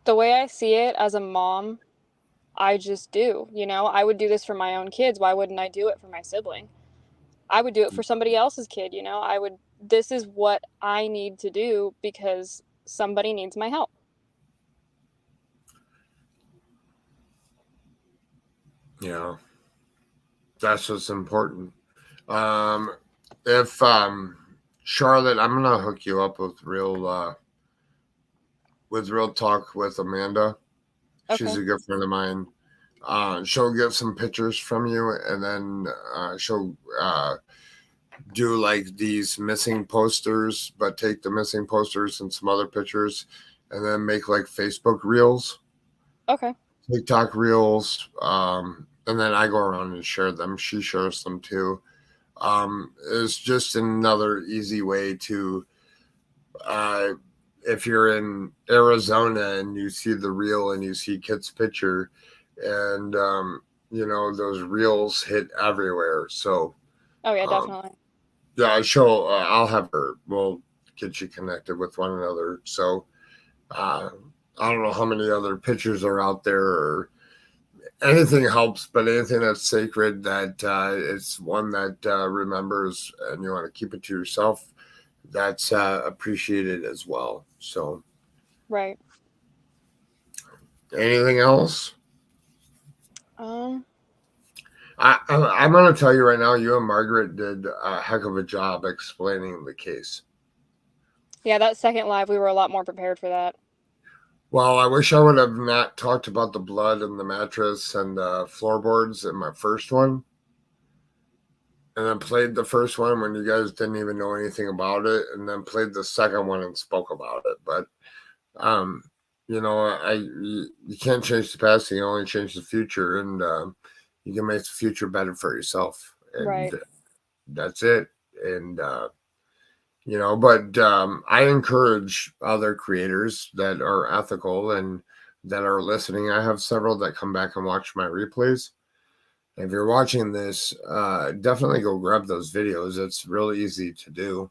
The way I see it as a mom, I just do. You know, I would do this for my own kids. Why wouldn't I do it for my sibling? I would do it for somebody else's kid, you know? This is what I need to do because somebody needs my help. Yeah, that's what's important. If Charlotte, I'm gonna hook you up with real talk with Amanda. She's Okay. a good friend of mine. She'll get some pictures from you, and then she'll do like these missing posters, but take the missing posters and some other pictures, and then make like Facebook reels, Okay. TikTok reels, and then I go around and share them. She shares them too. It's just another easy way to, if you're in Arizona and you see the reel and you see Kit's picture, and those reels hit everywhere. So Oh, yeah, um, definitely. yeah, I'll have her. We'll get you connected with one another. So I don't know how many other pictures are out there or anything helps, but anything that's sacred that it's one that remembers and you want to keep it to yourself, that's appreciated as well. So Right. anything else? Um, I'm going to tell you right now, you and Margaret did a heck of a job explaining the case. yeah, that second live, we were a lot more prepared for that. Well, I wish I would have not talked about the blood and the mattress and the floorboards in my first one. And then played the first one when you guys didn't even know anything about it, and then played the second one and spoke about it. But you can't change the past, you can only change the future, and you can make the future better for yourself. And Right. that's it. And but I encourage other creators that are ethical and that are listening. I have several that come back and watch my replays. If you're watching this, definitely go grab those videos. It's really easy to do,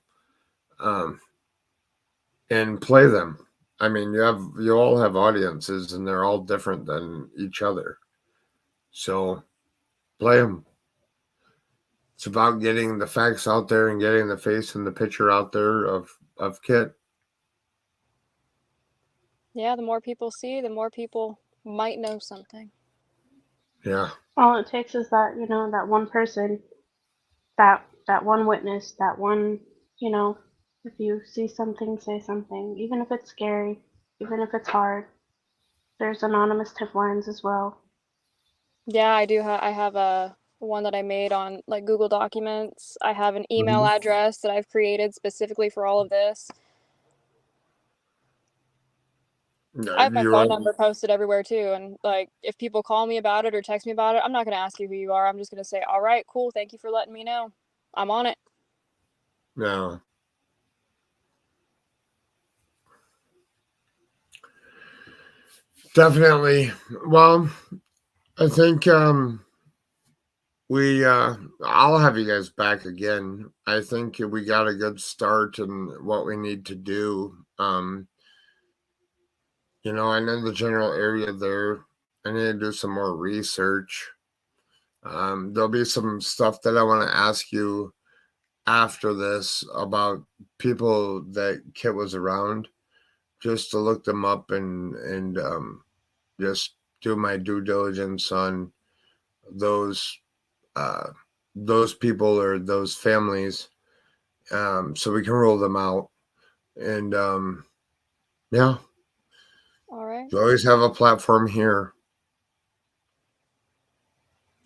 and play them. I mean, you all have audiences, and they're all different than each other. So play them. It's about getting the facts out there and getting the face and the picture out there of Kit. Yeah, the more people see, the more people might know something. Yeah. All it takes is that, that one person, that one witness, that one, if you see something, say something, even if it's scary, even if it's hard. There's anonymous tip lines as well. Yeah, I do. I have a one that I made on like Google Documents. I have an email Mhm. address that I've created specifically for all of this. Yeah, I have my you phone are. number posted everywhere too, and like if people call me about it or text me about it, I'm not gonna ask you who you are. I'm just gonna say, "All right, cool. Thank you for letting me know. I'm on it." No. Definitely. Well, I think I'll have you guys back again. I think we got a good start in what we need to do. I know the general area there. I need to do some more research. There'll be some stuff that I want to ask you after this about people that Kit was around, just to look them up and just do my due diligence on those people or those families, so we can roll them out. And yeah, All right. you always have a platform here.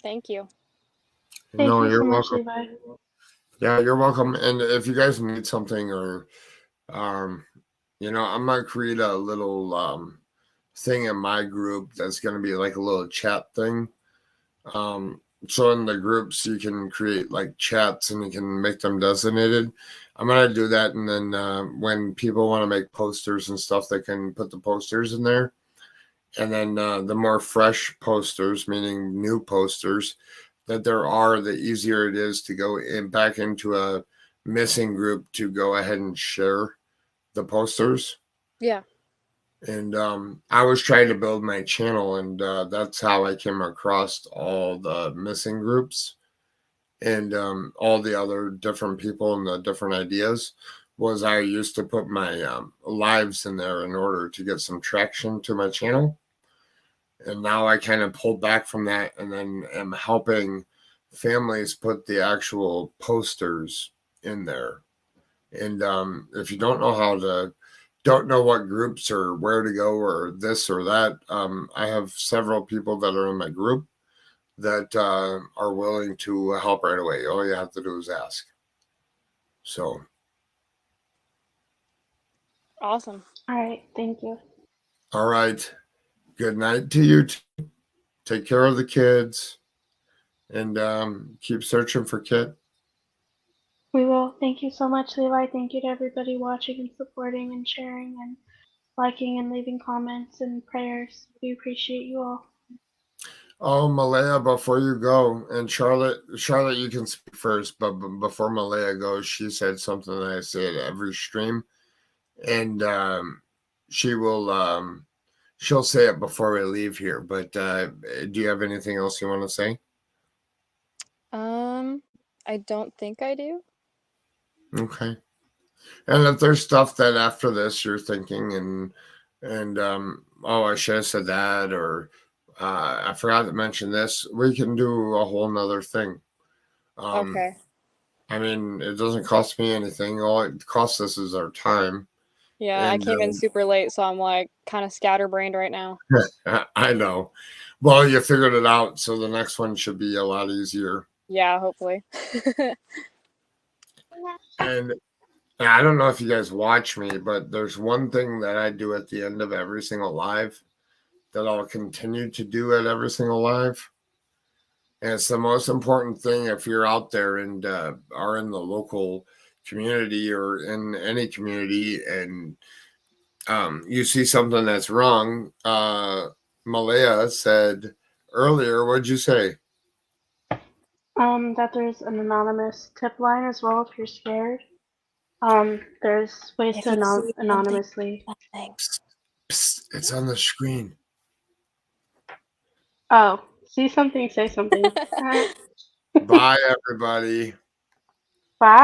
Thank you. Thank No, you you're so much, welcome. Levi. Yeah, you're welcome. And if you guys need something, or I'm gonna create a little thing in my group that's gonna be like a little chat thing. So in the groups you can create like chats and you can make them designated. I'm gonna do that, and then when people want to make posters and stuff, they can put the posters in there. And then the more fresh posters, meaning new posters that there are, the easier it is to go back into a missing group to go ahead and share the posters. Yeah. And I was trying to build my channel, and that's how I came across all the missing groups and all the other different people and the different ideas. Was I used to put my lives in there in order to get some traction to my channel. And now I kind of pulled back from that, and then am helping families put the actual posters in there. And if you don't know what groups or where to go or this or that, I have several people that are in my group that are willing to help right away. All you have to do is ask. So. Awesome. All right. Thank you. All right. Good night to you. Take care of the kids, and keep searching for Kit. We will. Thank you so much, Levi. Thank you to everybody watching and supporting and sharing and liking and leaving comments and prayers. We appreciate you all. Oh, Malaya, before you go, and Charlotte, you can speak first, but before Malaya goes, she said something that I say at every stream, and she'll say it before we leave here. But do you have anything else you want to say? I don't think I do. Okay. And if there's stuff that after this you're thinking and oh, I should have said that, or I forgot to mention this, we can do a whole nother thing. Okay. I mean, it doesn't cost me anything. All it costs us is our time. Yeah, I came in super late, so I'm like kind of scatterbrained right now. I know. Well, you figured it out, so the next one should be a lot easier. Yeah, hopefully. And I don't know if you guys watch me, but there's one thing that I do at the end of every single live that I'll continue to do at every single live. And it's the most important thing if you're out there and are in the local community or in any community, and you see something that's wrong. Malaya said earlier, what'd you say? That there's an anonymous tip line as well if you're scared. There's ways to anonymously. Psst, psst, it's on the screen. Oh, see something, say something. Bye, everybody. Bye.